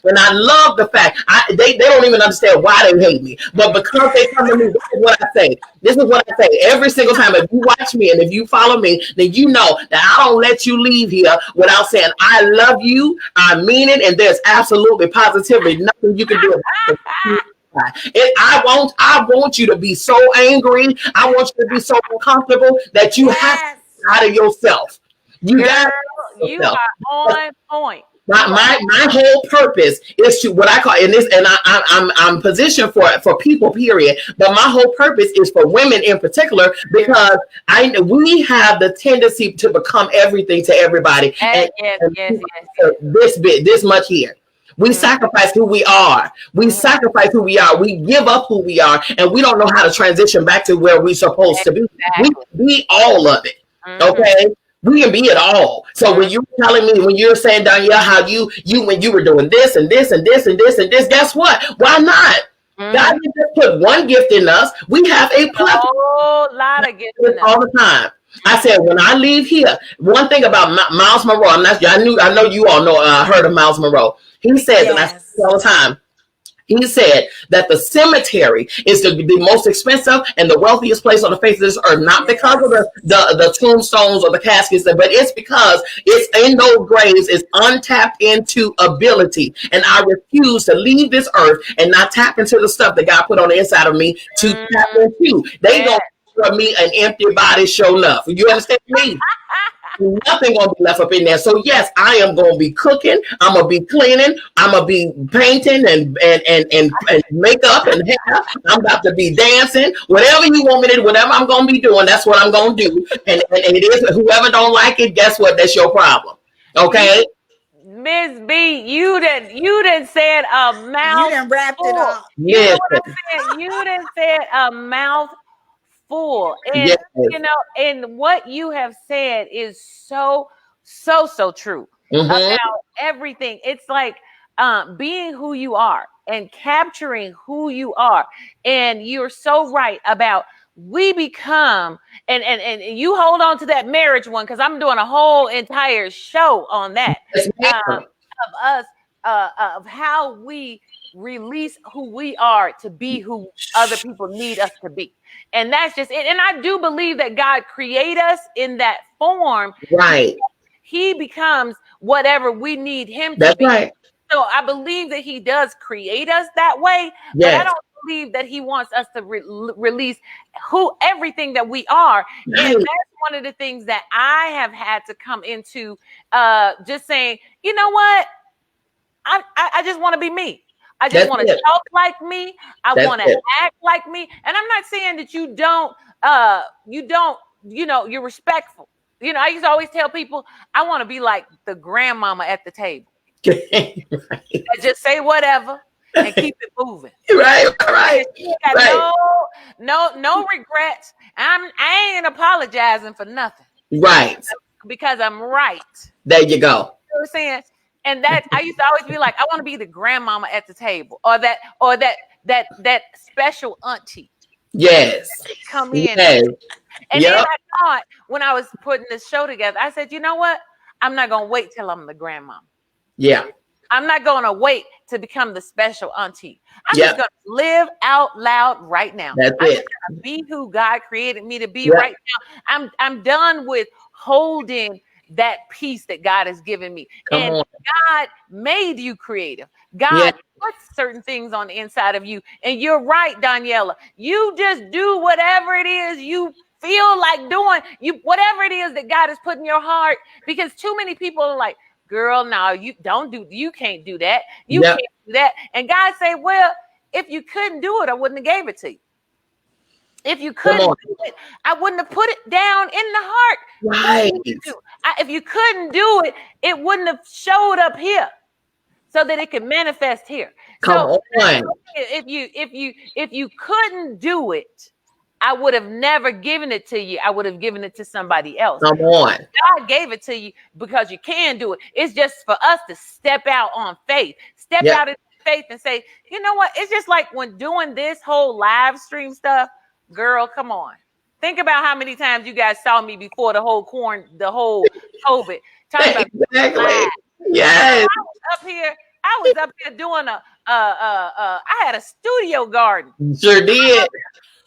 And I love the fact they don't even understand why they hate me. But because they come to me, this is what I say. This is what I say every single time. If you watch me and if you follow me, then you know that I don't let you leave here without saying, I love you, I mean it, and there's absolutely positively nothing you can do about it. I want you to be so angry. I want you to be so uncomfortable that you have to get out of yourself. You are on point. My whole purpose is to what I call in this, and I'm positioned for people, period. But my whole purpose is for women in particular, because we have the tendency to become everything to everybody. Yes. This much here. We sacrifice who we are. We sacrifice who we are. We give up who we are, and we don't know how to transition back to where we're supposed to be. We can be all of it. Okay. We can be it all. So when you're telling me, when you're saying, Donielle, how you when you were doing this and this and this and this and this, guess what? Why not? God didn't just put one gift in us. We have a whole lot of gifts in us all the time. I said, when I leave here, one thing about Miles Monroe, I know you all heard of Miles Monroe. He says, and I say it all the time, he said that the cemetery is the most expensive and the wealthiest place on the face of this earth, not because of the tombstones or the caskets, but it's because it's in those graves is untapped into ability. And I refuse to leave this earth and not tap into the stuff that God put on the inside of me to tap into. They don't for me an empty body show enough. You understand me? Nothing gonna be left up in there. So yes, I am gonna be cooking. I'm gonna be cleaning. I'm gonna be painting and makeup and hair. I'm about to be dancing. Whatever you want me to do, whatever I'm gonna be doing, that's what I'm gonna do. And it is whoever don't like it. Guess what? That's your problem. Okay. Miss B, you done said a mouth. You done wrapped it up. You know what I'm saying? You done said a mouth full. And you know, and what you have said is so true about everything. It's like being who you are and capturing who you are. And you're so right about we become and you hold on to that marriage one, because I'm doing a whole entire show on that of us of how we release who we are to be who other people need us to be. And that's just it. And I do believe that God created us in that form. Right. He becomes whatever we need him to that's be. Right. So I believe that he does create us that way. Yes. But I don't believe that he wants us to release everything that we are. Right. And that's one of the things that I have had to come into, just saying, you know what? I just want to be me. I just want to talk like me. I want to act like me. And I'm not saying that you don't, you're respectful. You know, I used to always tell people, I want to be like the grandmama at the table. Right. Just say whatever and keep it moving. Right. No regrets. I ain't apologizing for nothing. Right. Because I'm right. There you go. You know what I'm saying? And that I used to always be like, I want to be the grandmama at the table, or that special auntie. Yes. Come in. Yes. And then I thought, when I was putting this show together, I said, you know what? I'm not gonna wait till I'm the grandmama. Yeah. I'm not gonna wait to become the special auntie. I'm just gonna live out loud right now. That's I'm it. just gonna be who God created me to be right now. I'm done with holding that peace that God has given me. And God made you creative. God put certain things on the inside of you. And you're right, Donielle. You just do whatever it is you feel like doing. Whatever it is that God has put in your heart. Because too many people are like, girl, no, you can't do that. You can't do that. And God say, well, if you couldn't do it, I wouldn't have gave it to you. If you couldn't do it, I wouldn't have put it down in the heart. Right. If you couldn't do it, it wouldn't have showed up here so that it could manifest here. Come on. If you couldn't do it, I would have never given it to you. I would have given it to somebody else. Come on. God gave it to you because you can do it. It's just for us to step out on faith. Step out in faith and say, you know what? It's just like when doing this whole live stream stuff. Girl, come on. Think about how many times you guys saw me before the whole COVID. Talking about exactly. Yes. I was up here doing I had a studio garden. Sure did.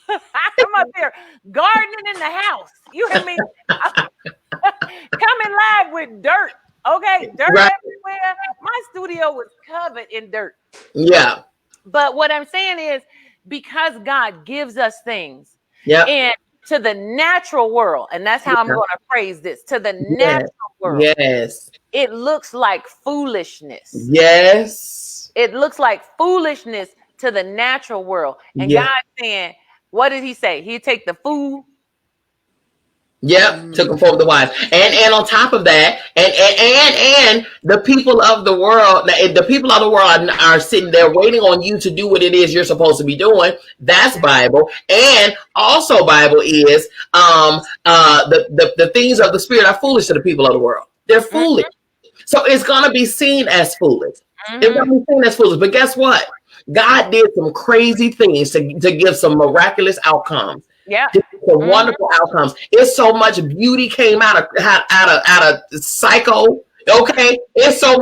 I'm up here gardening in the house. You hear me? Coming live with dirt. Okay, dirt everywhere. My studio was covered in dirt. Yeah. But what I'm saying is, because God gives us things, and to the natural world, and that's how I'm going to phrase this, to the natural world, it looks like foolishness. Yes. It looks like foolishness to the natural world. And God saying, what did he say? He'd take the fool. To conform the wise, and on top of that, and the people of the world, are sitting there waiting on you to do what it is you're supposed to be doing. That's Bible, and also Bible is the things of the Spirit are foolish to the people of the world. They're foolish, so it's gonna be seen as foolish. It's gonna be seen as foolish. But guess what? God did some crazy things to give some miraculous outcomes. Some wonderful outcomes. It's so much beauty came out of Psycho. Okay, it's so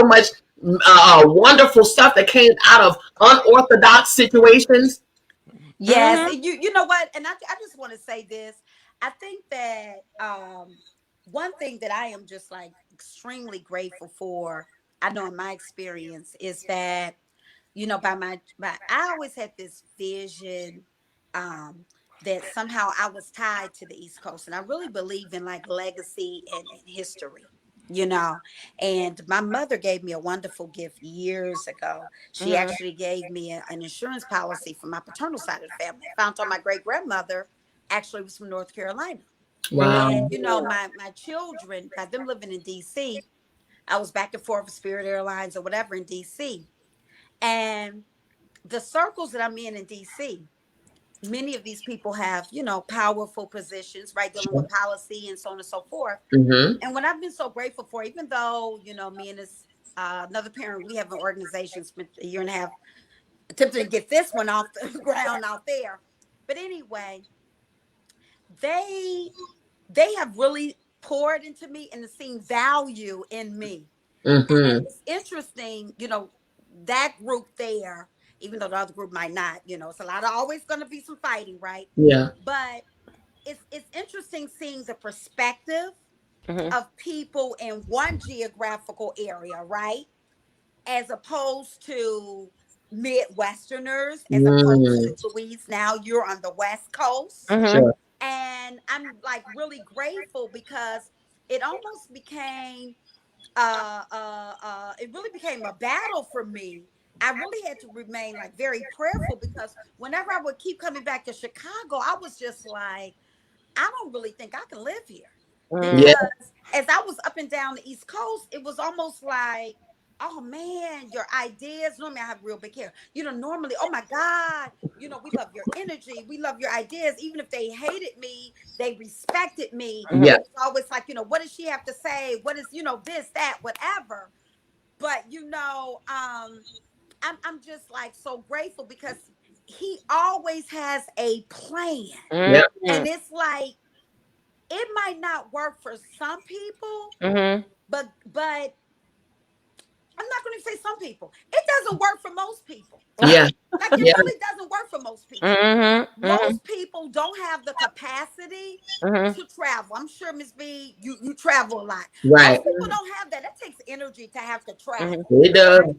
much wonderful stuff that came out of unorthodox situations. Yes, you know what? And I just want to say this. I think that one thing that I am just like extremely grateful for, I know in my experience, is that, you know, I always had this vision that somehow I was tied to the East Coast. And I really believe in like legacy and history, you know. And my mother gave me a wonderful gift years ago. She actually gave me an insurance policy for my paternal side of the family. I found out my great grandmother actually was from North Carolina. Wow. And, you know, my children, by them living in DC, I was back and forth with Spirit Airlines or whatever in DC. And the circles that I'm in DC, many of these people have, you know, powerful positions, right? Dealing with policy and so on and so forth. And what I've been so grateful for, even though, you know, me and this another parent, we have an organization, spent a year and a half attempting to get this one off the ground out there. But anyway, they have really poured into me and seen value in me. And it's interesting, you know, that group there, even though the other group might not, you know, it's always going to be some fighting, right? Yeah. But it's interesting seeing the perspective of people in one geographical area, right? As opposed to Midwesterners as opposed to Louise. Now you're on the West Coast. Sure. And I'm like really grateful because it almost became it really became a battle for me. I really had to remain like very prayerful because whenever I would keep coming back to Chicago, I was just like, I don't really think I can live here. Yeah. Because as I was up and down the East Coast, it was almost like, oh man, your ideas. Normally I have real big hair. Normally, oh my God, we love your energy. We love your ideas. Even if they hated me, they respected me. Yeah. It's always like, what does she have to say? What is, this, that, whatever. But I'm just like so grateful because he always has a plan. Yeah. And it's like it might not work for some people, but I'm not going to say some people. It doesn't work for most people. Yeah. Like it Yeah. really doesn't work for most people. Most people don't have the capacity to travel. I'm sure Miss B, you travel a lot. Right. Most people don't have that. That takes energy to have to travel. It does. Right?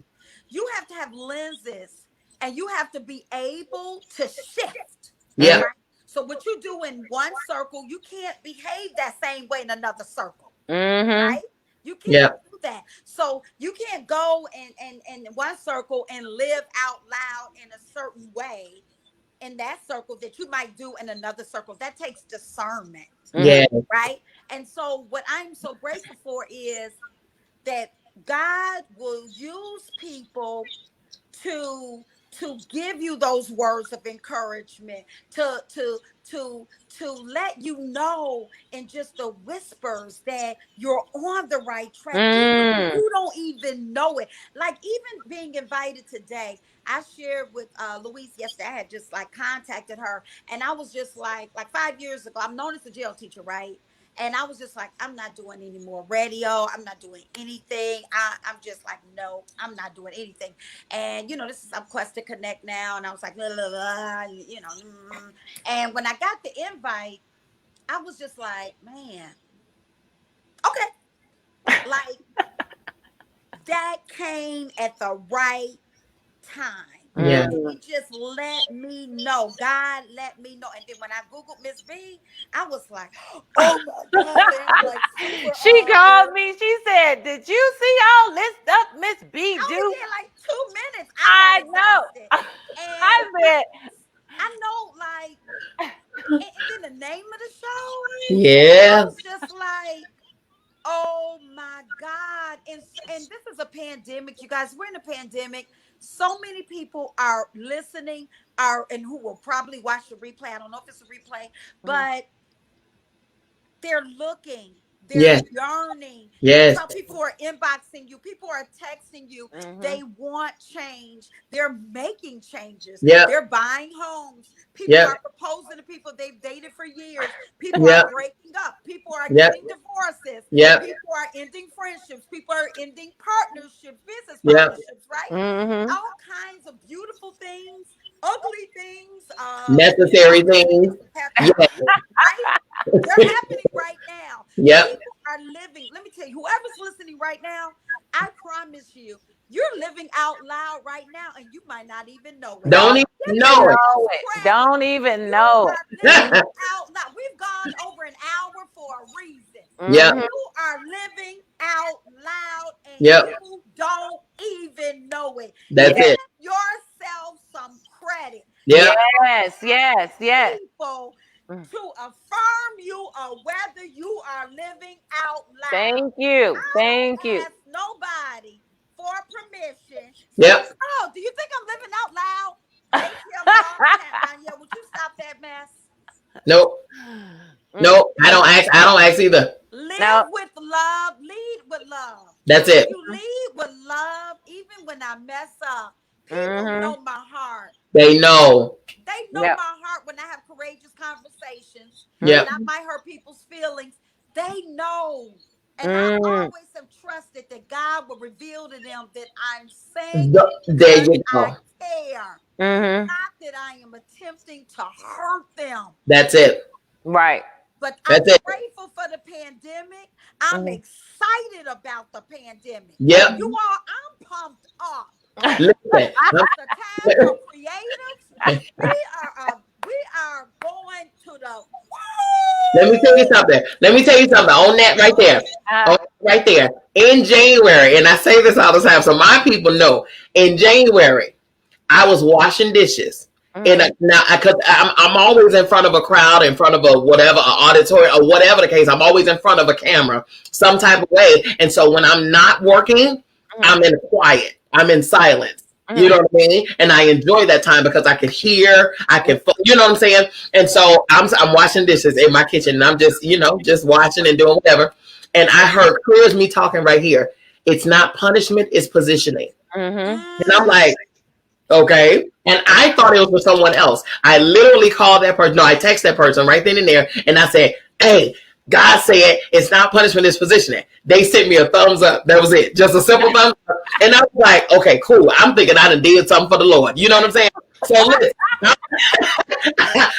You have to have lenses and you have to be able to shift. Yeah. Right? So what you do in one circle, you can't behave that same way in another circle. Right? You can't do that. So you can't go in one circle and live out loud in a certain way in that circle that you might do in another circle. That takes discernment. Yeah. Right? And so what I'm so grateful for is that God will use people to give you those words of encouragement, to let you know in just the whispers that you're on the right track. Even if you don't even know it. Like even being invited today, I shared with Louise yesterday. I had just like contacted her, and I was just like 5 years ago. I'm known as a jail teacher, right? And I was just like, I'm not doing any more radio. I'm not doing anything. I'm just like, no, I'm not doing anything. And, this is I'm Quest to Connect now. And I was like, blah, blah, blah, And when I got the invite, I was just like, man, okay. Like that came at the right time. Yeah. He just let me know. God let me know. And then when I Googled Miss B, I was like, oh my God. I'm like super She called honored. me. She said, "Did you see all this stuff Miss B I only do?" did like 2 minutes. I I got exhausted. know. And I said, I know, like, and then the name of the show, I Yeah. was just like, oh my God. And this is a pandemic, you guys. We're in a pandemic. So many people are listening, and who will probably watch the replay. I don't know if it's a replay, but they're looking, they're yearning. Yes. Some people are inboxing you, people are texting you. They want change. They're making changes. Yep. They're buying homes. People are proposing to people they've dated for years. People are breaking up. People are getting divorces. People are ending friendships. People are ending partnerships, business partnerships, right? All kinds of beautiful things, ugly things, Necessary things. right? They're happening right now. Yep. People are living. Let me tell you, whoever's listening right now, I promise you, you're living out loud right now, and you might not even know it. Don't even know it. Don't even know it. Living out loud. We've gone over an hour for a reason. Yeah. You are living out loud, and Yep. you don't even know it. That's Give it. yourself some credit. Yeah. Yes. People to affirm you or whether you are living out loud. Thank you. I don't ask nobody for permission. Yep. Oh, do you think I'm living out loud? They tell me all the time, Donielle, would you stop that mess? Nope. Nope. I don't ask either. Live with love. Lead with love. That's it. You lead with love, even when I mess up. People know my heart. They know. They know my heart when I have courageous conversations. Yep. And I might hurt people's feelings. They know. And I always have trusted that God will reveal to them that I'm saying there you go. I care. Not that I am attempting to hurt them. That's it. Right. But I'm grateful for the pandemic. I'm excited about the pandemic. Yep. You all, I'm pumped up. Listen, The guys are creatives. We are going to the. Let me tell you something. On that right there. Right there. In January, and I say this all the time, so my people know. In January, I was washing dishes. And now, because I'm always in front of a crowd, in front of a whatever, an auditorium, or whatever the case. I'm always in front of a camera, some type of way. And so when I'm not working, I'm in quiet. I'm in silence. You know what I mean? And I enjoy that time because I can hear, you know what I'm saying? And so I'm washing dishes in my kitchen, and I'm just, just watching and doing whatever. And I heard clear as me talking right here. It's not punishment, it's positioning. And I'm like, okay. And I thought it was for someone else. I literally called that person. No, I text that person right then and there. And I said, hey, God said it's not punishment, it's positioning. They sent me a thumbs up. That was it. Just a simple thumbs up. And I was like, okay, cool. I'm thinking I done did something for the Lord. You know what I'm saying? So listen,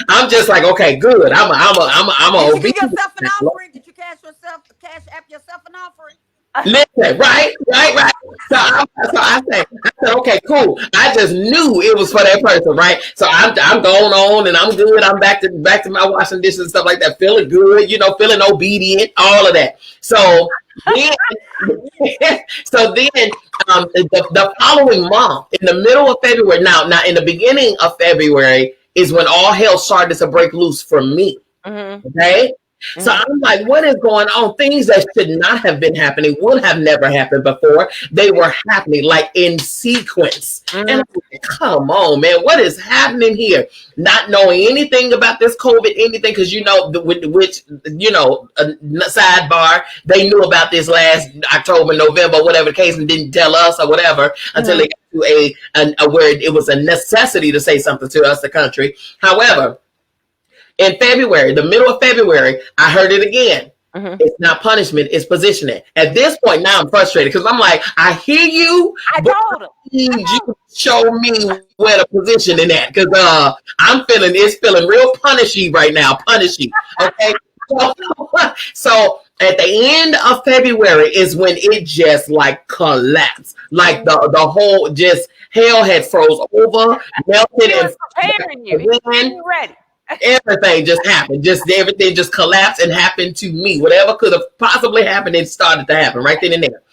I'm just like, okay, good. I'm a Did you give yourself an offering? Did you cash app yourself an offering? Listen, right. So I said, okay, cool. I just knew it was for that person, right? So I'm going on and I'm good. I'm back to my washing dishes and stuff like that, feeling good, feeling obedient, all of that. So then, the following month, in the middle of February, now in the beginning of February is when all hell started to break loose for me. Okay. So I'm like, what is going on? Things that should not have been happening, would have never happened before. They were happening like in sequence. And I'm like, come on, man, what is happening here? Not knowing anything about this COVID, anything, because sidebar, they knew about this last October, November, whatever the case, and didn't tell us or whatever until they got to where it was a necessity to say something to us, the country. However, in February, the middle of February, I heard it again. It's not punishment, it's positioning. At this point, now I'm frustrated because I'm like, I hear you. I need you to show me where the positioning at, because it's feeling real punishy right now. Punishy. Okay. So at the end of February is when it just like collapsed. Like the whole just hell had froze over, melted, and preparing you ready. Everything just happened. Everything just collapsed and happened to me. Whatever could have possibly happened, it started to happen right then and there.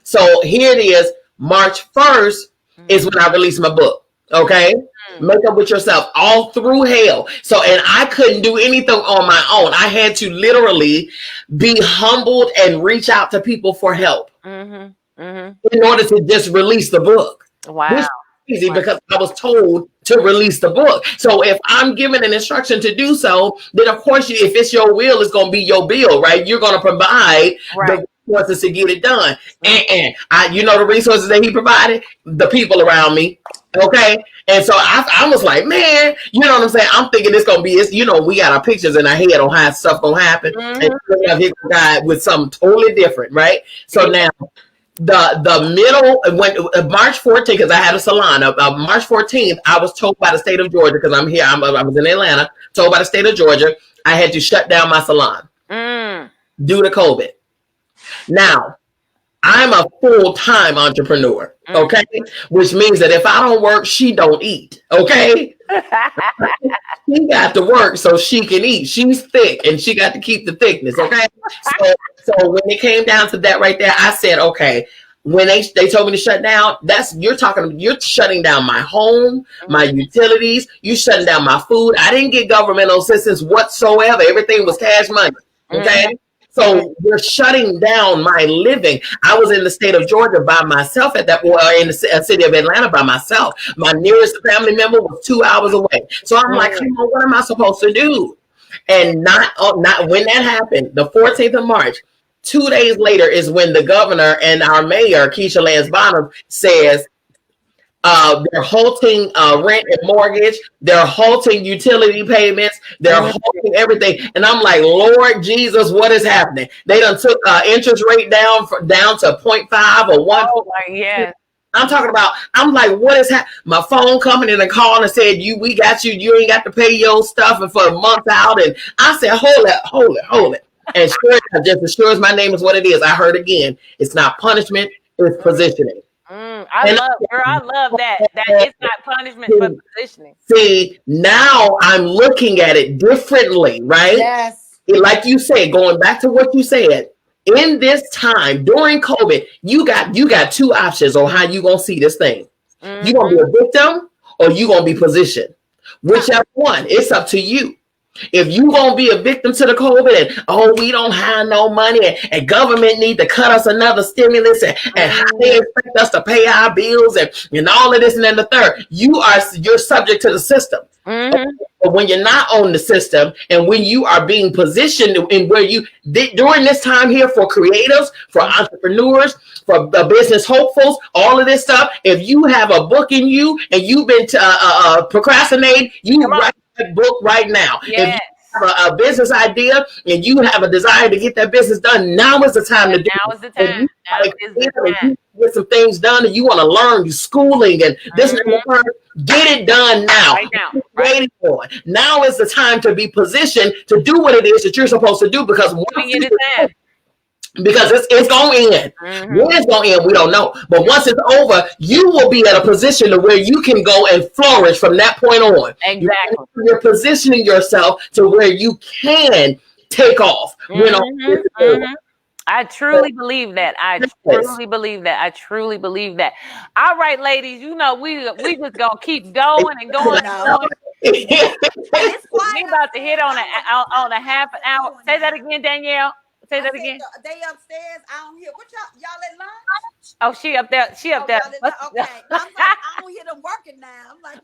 So here it is. March 1st is when I released my book. Okay. Make Up With Yourself, all through hell. So, and I couldn't do anything on my own. I had to literally be humbled and reach out to people for help in order to just release the book. Wow. Easy because I was told to release the book. So if I'm given an instruction to do so, then of course, if it's your will, it's going to be your bill, right? You're going to provide the resources to get it done. And the resources that he provided, the people around me. Okay. And so I was like, man, you know what I'm saying? I'm thinking it's going to be, we got our pictures in our head on how stuff going to happen. And I've hit the guy with something totally different. Right. So now, the middle, when March 14th, because I had a salon, March 14th, I was told by the state of Georgia, because I'm here, I was in Atlanta, told by the state of Georgia, I had to shut down my salon due to COVID. Now, I'm a full-time entrepreneur, okay? Which means that if I don't work, she don't eat, okay? She got to work so she can eat. She's thick, and she got to keep the thickness, okay? So when it came down to that right there, I said, okay, when they told me to shut down, you're shutting down my home, my utilities, you shutting down my food. I didn't get governmental assistance whatsoever. Everything was cash money, okay? So you're shutting down my living. I was in the state of Georgia by myself in the city of Atlanta by myself. My nearest family member was 2 hours away. So I'm like, come on, what am I supposed to do? And not when that happened, the 14th of March, 2 days later is when the governor and our mayor, Keisha Lance Bonham, says they're halting rent and mortgage, they're halting utility payments, they're halting everything. And I'm like, Lord Jesus, what is happening? They done took interest rate down to 0.5 or 1. Oh my, yeah. I'm like, what is happening? My phone coming in and calling and said, we got you. You ain't got to pay your stuff and for a month out. And I said, hold it. And sure, just as sure as my name is what it is, I heard again, it's not punishment, it's positioning. I love that. That it's not punishment for positioning. See, now I'm looking at it differently, right? Yes. Like you said, going back to what you said, in this time during COVID, you got two options on how you gonna see this thing. You gonna be a victim or you gonna be positioned. Whichever one, it's up to you. If you gonna be a victim to the COVID and we don't have no money and government need to cut us another stimulus and how they expect us to pay our bills and all of this and then the third, you're subject to the system. But when you're not on the system and when you are being positioned in where you during this time here for creatives, for entrepreneurs, for business hopefuls, all of this stuff, if you have a book in you and you've been procrastinating, you write that book right now. Yes. If you have a business idea and you have a desire to get that business done, now is the time to do it. Now is the time. Now is the time. Get some things done and you want to learn, you schooling and this and that. Get it done now. Right now. Waiting for it. Now is the time to be positioned to do what it is that you're supposed to do because it's going to end. When it's going to end, we don't know. But once it's over, you will be at a position to where you can go and flourish from that point on. Exactly. You're positioning yourself to where you can take off. I truly believe that. I truly believe that. All right, ladies, we just gonna keep going and going. It's quiet. We about to hit on a half an hour. Say that again, Donielle. Say that again. They upstairs. I don't hear what y'all at lunch. Oh, she up there. She up there. Okay. I'm like, I don't hear them working now. I'm like,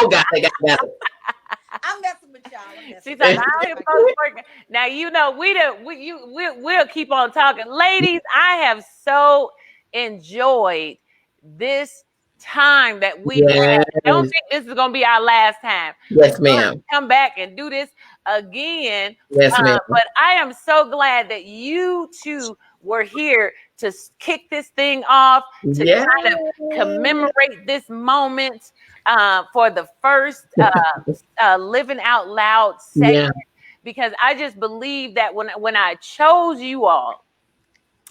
got it. I'm messing with y'all. She's like, I don't hear folks working. Now we'll keep on talking, ladies. I have so enjoyed this time that we had. I don't think this is gonna be our last time. Yes, ma'am. Come back and do this again. Yes, ma'am. But I am so glad that you two were here to kick this thing off, to kind of commemorate this moment for the first Living Out Loud segment, because I just believe that when I chose you all,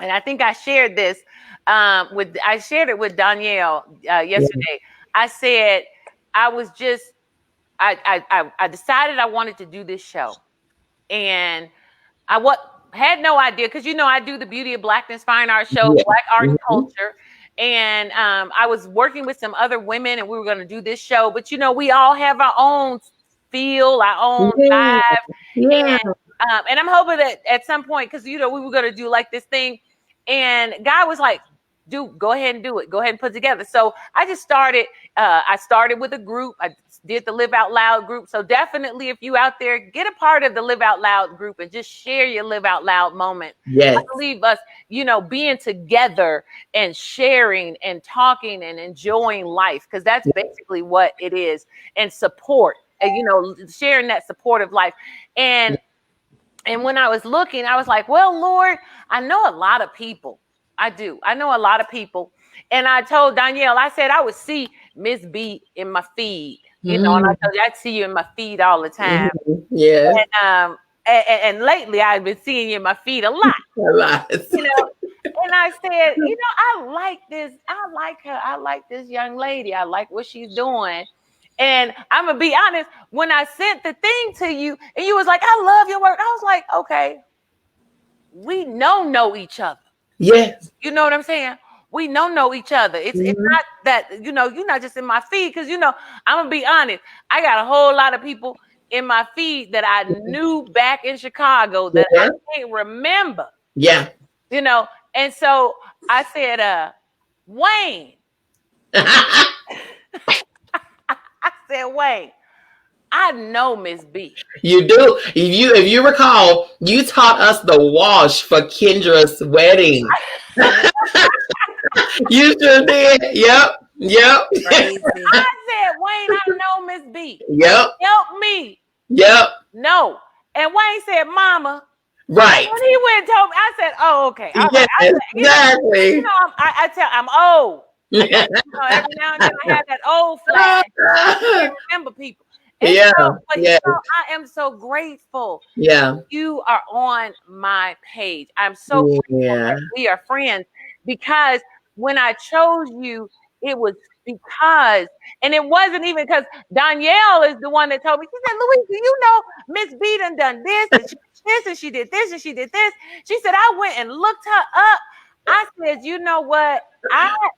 and I think I shared this I shared it with Donielle yesterday. I said I decided I wanted to do this show, and I had no idea because I do the Beauty of Blackness Fine Art show, Black Art and Culture. And I was working with some other women and we were going to do this show, but we all have our own feel, our own vibe. And I'm hoping that at some point, because we were going to do like this thing, and God was like, go ahead and do it. Go ahead and put it together. So I just started. I started with a group. I did the Live Out Loud group. So definitely, if you out there, get a part of the Live Out Loud group and just share your Live Out Loud moment. Yes. I believe us, being together and sharing and talking and enjoying life, because that's basically what it is, and support, and sharing that supportive life. And when I was looking, I was like, well, Lord, I know a lot of people. I do. I know a lot of people. And I told Donielle, I said I would see Miss B in my feed, and I told you I'd see you in my feed all the time. Yeah. And lately I've been seeing you in my feed a lot. And I said, I like this. I like her. I like this young lady. I like what she's doing. And I'm going to be honest, when I sent the thing to you and you was like, I love your work, I was like, okay, we know each other. Yes. You know what I'm saying? We know each other. It's not that, you're not just in my feed, because, I'm going to be honest, I got a whole lot of people in my feed that I knew back in Chicago that I can't remember. Yeah. And so I said, Wayne. I said, Wayne, I know Miss B. You do. If you recall, you taught us the wash for Kendra's wedding. You sure did. Yep. Crazy. I said, Wayne, I know Miss B. Yep. Help me. Yep. No. And Wayne said, Mama. Right. When he went and told me, I said, oh, okay. Yes, exactly. I'm old. Every now and then I have that old flag. I can't remember people. And I am so grateful. Yeah. You are on my page. I'm so grateful that we are friends, because when I chose you, it was because, and it wasn't even because Donielle is the one that told me. She said, Louise, do you know Miss B done this and she did this and she did this and she did this? She said, I went and looked her up. I said, you know what?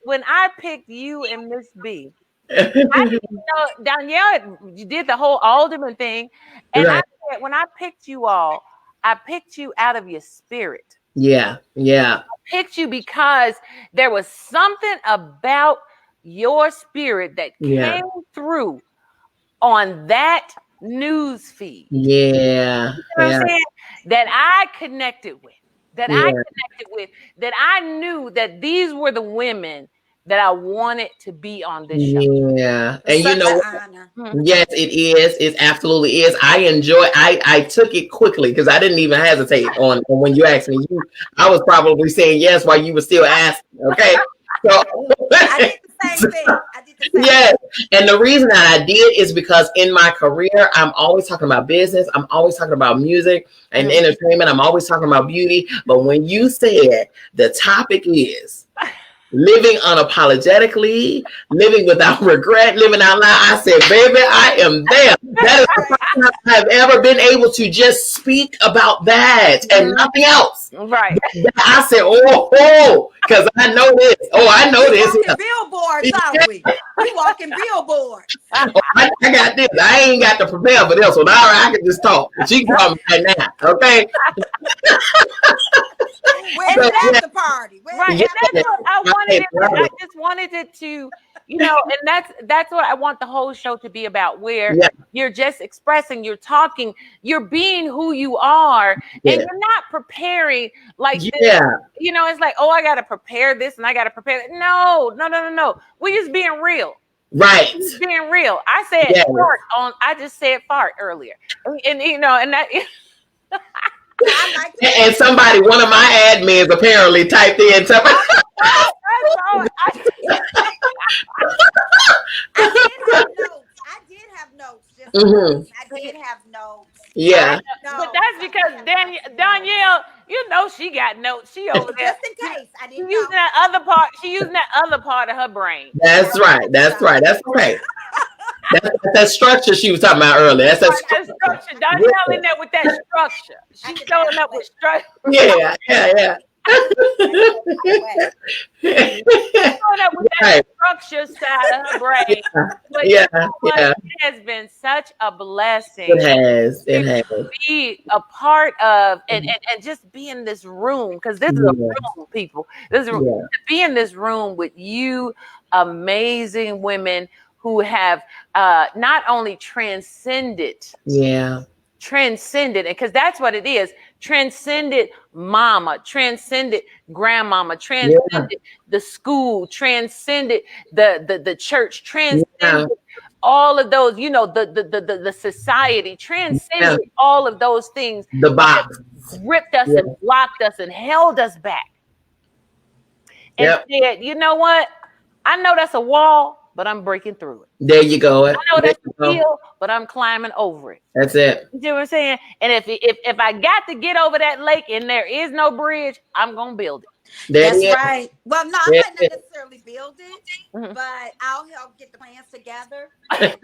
When I picked you and Miss B, I didn't know Donielle did the whole alderman thing. And Right. I said, when I picked you all, I picked you out of your spirit. Yeah. Yeah. Picked you because there was something about your spirit that came through on that news feed. Yeah. You know what I'm saying? That I connected with, that I knew that these were the women that I wanted to be on this show. Yeah. And Such you know, an honor. yes, it is. It absolutely is. I took it quickly because I didn't even hesitate on when you asked me. I was probably saying yes while you were still asking. Okay. So I did the same thing. Yes. And the reason that I did is because in my career, I'm always talking about business. I'm always talking about music and entertainment. I'm always talking about beauty. But when you said the topic is living unapologetically, living without regret, living out loud, I said, baby, I am there. That is the first time I've ever been able to just speak about that and nothing else. Right. I said, oh, because I know this. Oh, I know this. Walking billboards, aren't we? We walking billboards. Oh, I got this. I ain't got to prepare for this one. All right, I can just talk. She can call me right now. Okay. Where's the after party? Right. And that's what I wanted it. I just wanted it to, and that's what I want the whole show to be about, where you're just expressing, you're talking, you're being who you are, and you're not preparing like this. It's like, oh, I gotta prepare this and I gotta prepare that. No. We're just being real. Right. Just being real. I said fart I just said fart earlier. And that and somebody, one of my admins apparently typed in something. I did have notes. I did have notes. Yeah. But that's because Donielle, she got notes. She over there. Just in case. I didn't using that other part. She using that other part of her brain. That's right. That's okay. That's that structure she was talking about earlier. That's that structure. Donielle in there with that structure. She's showing up with structure. Yeah. Showing up with that structure side of her brain. It has been such a blessing. It has. To be a part of and just be in this room, because this is a room, people. This is to be in this room with you, amazing women who have not only transcended, because that's what it is, transcended mama, transcended grandmama, transcended the school, transcended the church, transcended all of those, the society, transcended all of those things. The box ripped us and blocked us and held us back. And said, you know what? I know that's a wall, but I'm breaking through it. There you go. I know that's a hill, but I'm climbing over it. That's it. You know what I'm saying? And if I got to get over that lake and there is no bridge, I'm gonna build it. That's right. Well, no, I'm not necessarily build it, but I'll help get the plans together. Build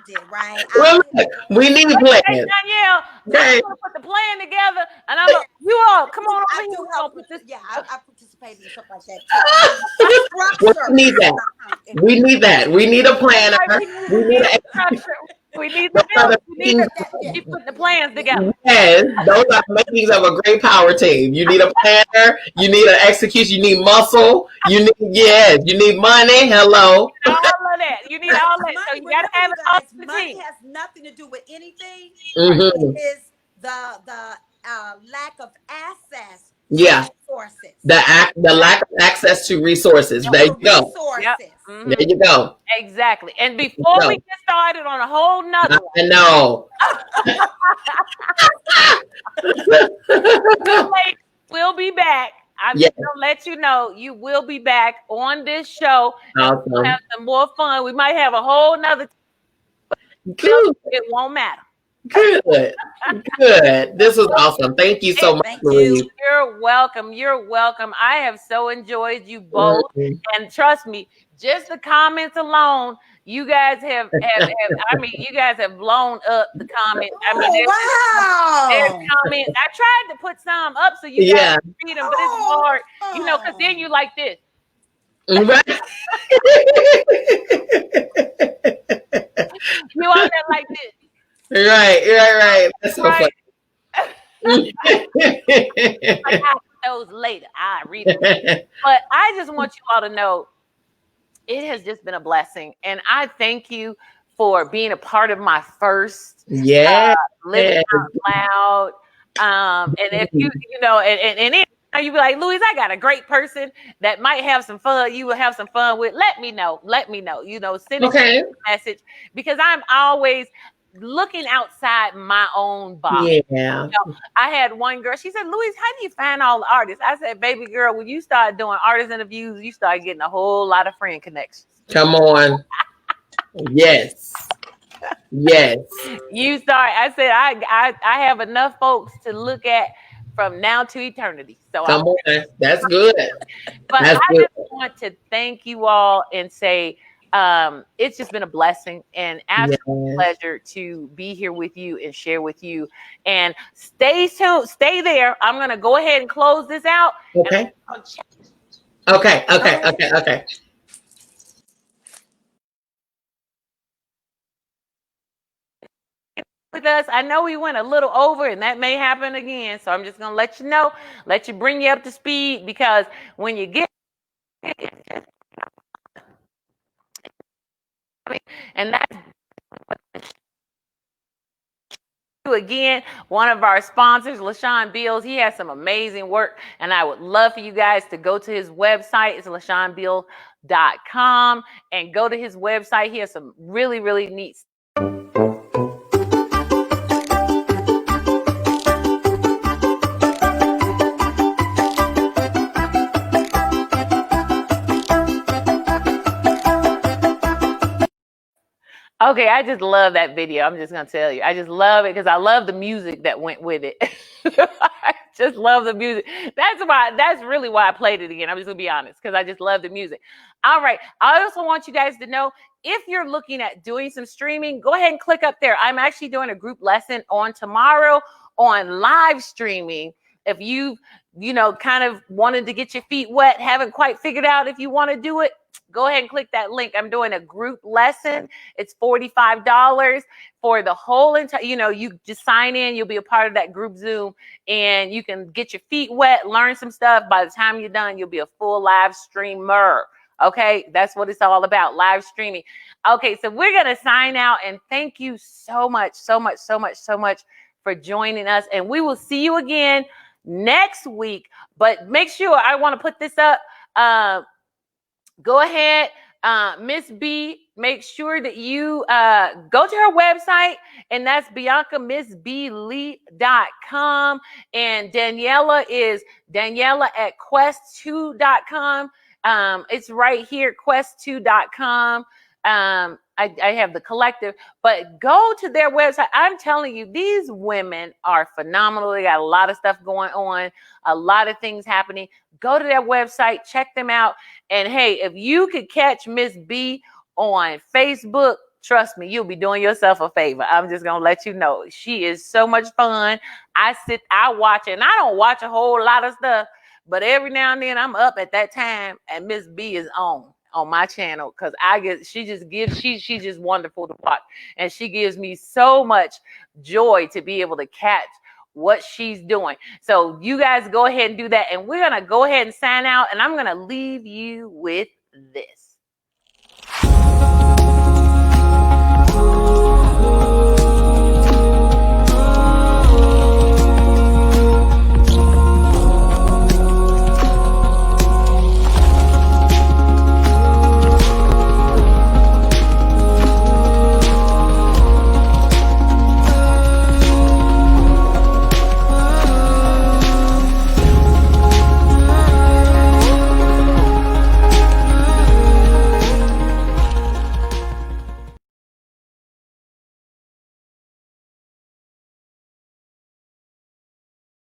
it, right? Well, we need plans. Hey, Donielle, I'm gonna put the plan together, and I'm like, you all come on over here. Help with this. Yeah, I participate in stuff like that too. We need that. We need that. We need a planner. We need a structure. We need to put the plans together. Yes, those are the makings of a great power team. You need a planner, you need an execution, you need muscle, you need money. Hello. All of that. You need all that. So you gotta have it all the team. Money has nothing to do with anything. It is the lack of access to resources. The lack of access to resources. There you go. Yep. There you go. Exactly. And before we get started on a whole nother one. I know. We'll be back. I'm just gonna let you know you will be back on this show. Awesome. We'll have some more fun. We might have a whole nother. It won't matter. Good. Good. This was awesome. Thank you so much, Thank Louise. you. You're welcome. You're welcome. I have so enjoyed you both. And trust me, just the comments alone, you guys have I mean, you guys have blown up the comments. I mean, there's Wow. comments. I tried to put some up so you guys can read them, but it's hard, you know, because then you like this. Right. You on there like this. Right. That's so Right. funny. Like, I'll put those later. I read them. But I just want you all to know it has just been a blessing. And I thank you for being a part of my first Living Out Loud. And if you know, you be like, Louise, I got a great person that might have some fun. You will have some fun with. Let me know. You know, send a message, because I'm always looking outside my own box. Yeah. You know, I had one girl, she said, Louise, how do you find all the artists? I said, baby girl, when you start doing artist interviews, you start getting a whole lot of friend connections. Come on. Yes. You start, I said, I have enough folks to look at from now to eternity. So come on. That's good. But I just want to thank you all and say, it's just been a blessing and absolute pleasure to be here with you and share with you. And stay tuned, stay there. I'm gonna go ahead and close this out. Okay. Okay. With us, I know we went a little over, and that may happen again. So I'm just gonna let you know, let you bring you up to speed, because when you get and that's again, one of our sponsors, LaShawn Beals. He has some amazing work, and I would love for you guys to go to his website. It's LaShawnBeals.com, and go to his website. He has some really, really neat stuff. Okay, I just love that video. I'm just gonna tell you, I just love it because I love the music that went with it. I just love the music. That's really why I played it again. I'm just gonna be honest, because I just love the music. All right. I also want you guys to know, if you're looking at doing some streaming, go ahead and click up there. I'm actually doing a group lesson on tomorrow on live streaming. If you kind of wanted to get your feet wet, haven't quite figured out if you want to do it, go ahead and click that link. I'm doing a group lesson. It's $45 for the whole entire, you just sign in, you'll be a part of that group Zoom, and you can get your feet wet, learn some stuff. By the time you're done, you'll be a full live streamer. Okay, that's what it's all about, live streaming. Okay, so we're going to sign out, and thank you so much for joining us. And we will see you again next week. But make sure, I want to put this up. Go ahead, Miss B, make sure that you go to her website, and that's BiancaMissBLee.com. And Donielle is Donielle at quest2.com. It's right here, quest2.com. I have the collective, but go to their website. I'm telling you, these women are phenomenal. They got a lot of stuff going on, a lot of things happening. Go to their website, check them out. And hey, if you could catch Miss B on Facebook, trust me, you'll be doing yourself a favor. I'm just going to let you know. She is so much fun. I watch it, and I don't watch a whole lot of stuff, but every now and then I'm up at that time and Miss B is on my channel, because she's just wonderful to watch, and she gives me so much joy to be able to catch what she's doing. So you guys go ahead and do that, and we're gonna go ahead and sign out, and I'm gonna leave you with this.